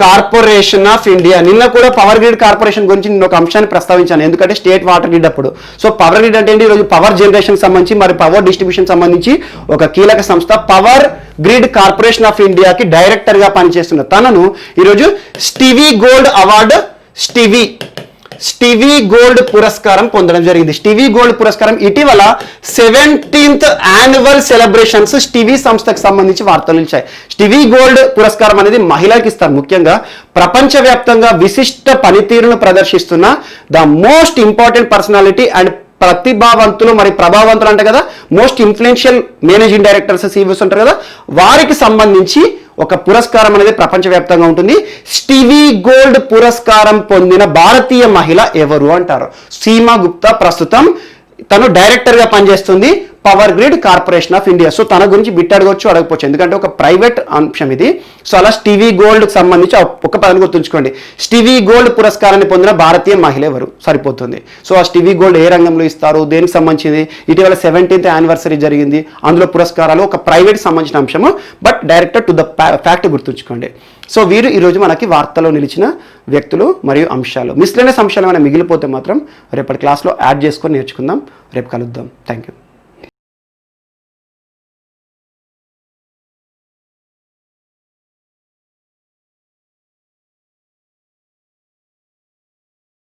corporation of India. నిన్న కూడా పవర్ గ్రిడ్ కార్పొరేషన్ గురించి నేను ఒక అంశాన్ని ప్రస్తావించాను, ఎందుకంటే స్టేట్ వాటర్ గ్రిడ్ అప్పుడు. సో పవర్ గ్రిడ్ అంటే ఏంటి? ఈరోజు పవర్ జనరేషన్ సంబంధించి మరి పవర్ డిస్ట్రిబ్యూషన్ సంబంధించి ఒక కీలక సంస్థ పవర్ గ్రిడ్ కార్పొరేషన్ ఆఫ్ ఇండియాకి డైరెక్టర్ గా పనిచేస్తున్న తనను ఈరోజు స్టీవీ గోల్డ్ అవార్డు, స్టీవీ గోల్డ్ పురస్కారం పొందడం జరిగింది. స్టీవీ గోల్డ్ పురస్కారం ఇటీవల 17th యాన్యువల్ సెలబ్రేషన్స్ స్టీవీ సంస్థకు సంబంధించి వార్తలు నిలిచాయి. స్టీవీ గోల్డ్ పురస్కారం అనేది మహిళలకు ఇస్తారు. ముఖ్యంగా ప్రపంచవ్యాప్తంగా విశిష్ట పనితీరును ప్రదర్శిస్తున్న the most important personality and ప్రతిభావంతులు మరి ప్రభావంతులు అంటే కదా, most influential managing directors CEOs ఉంటారు కదా, వారికి సంబంధించి ఒక పురస్కారం అనేది ప్రపంచవ్యాప్తంగా ఉంటుంది. స్టీవీ గోల్డ్ పురస్కారం పొందిన భారతీయ మహిళ ఎవరు అంటారు? సీమా గుప్తా. ప్రస్తుతం తను డైరెక్టర్ గా పనిచేస్తుంది power grid corporation of India. So తన గురించి బిట్ అడగొచ్చు, అడగపోవచ్చు, ఎందుకంటే ఒక ప్రైవేట్ అంశం ఇది. సో అలా స్టీవీ గోల్డ్ సంబంధించి ఒక పదాన్ని గుర్తుంచుకోండి. స్టీవీ గోల్డ్ పురస్కారాన్ని పొందిన భారతీయ మహిళ ఎవరు? సరిపోతుంది. సో ఆ స్టీవీ గోల్డ్ ఏ రంగంలో ఇస్తారు, దేనికి సంబంధించింది? ఇటీవల 17th యానివర్సరీ జరిగింది, అందులో పురస్కారాలు ఒక ప్రైవేట్ సంబంధించిన అంశము, but director to the fact గుర్తుంచుకోండి. సో వీరు ఈరోజు మనకి వార్తలో నిలిచిన వ్యక్తులు మరియు అంశాలు. మిస్లేనియస్ అంశాలు ఏమైనా మిగిలిపోతే మాత్రం రేపటి క్లాస్లో యాడ్ చేసుకొని నేర్చుకుందాం. రేపు కలుద్దాం. Thank you.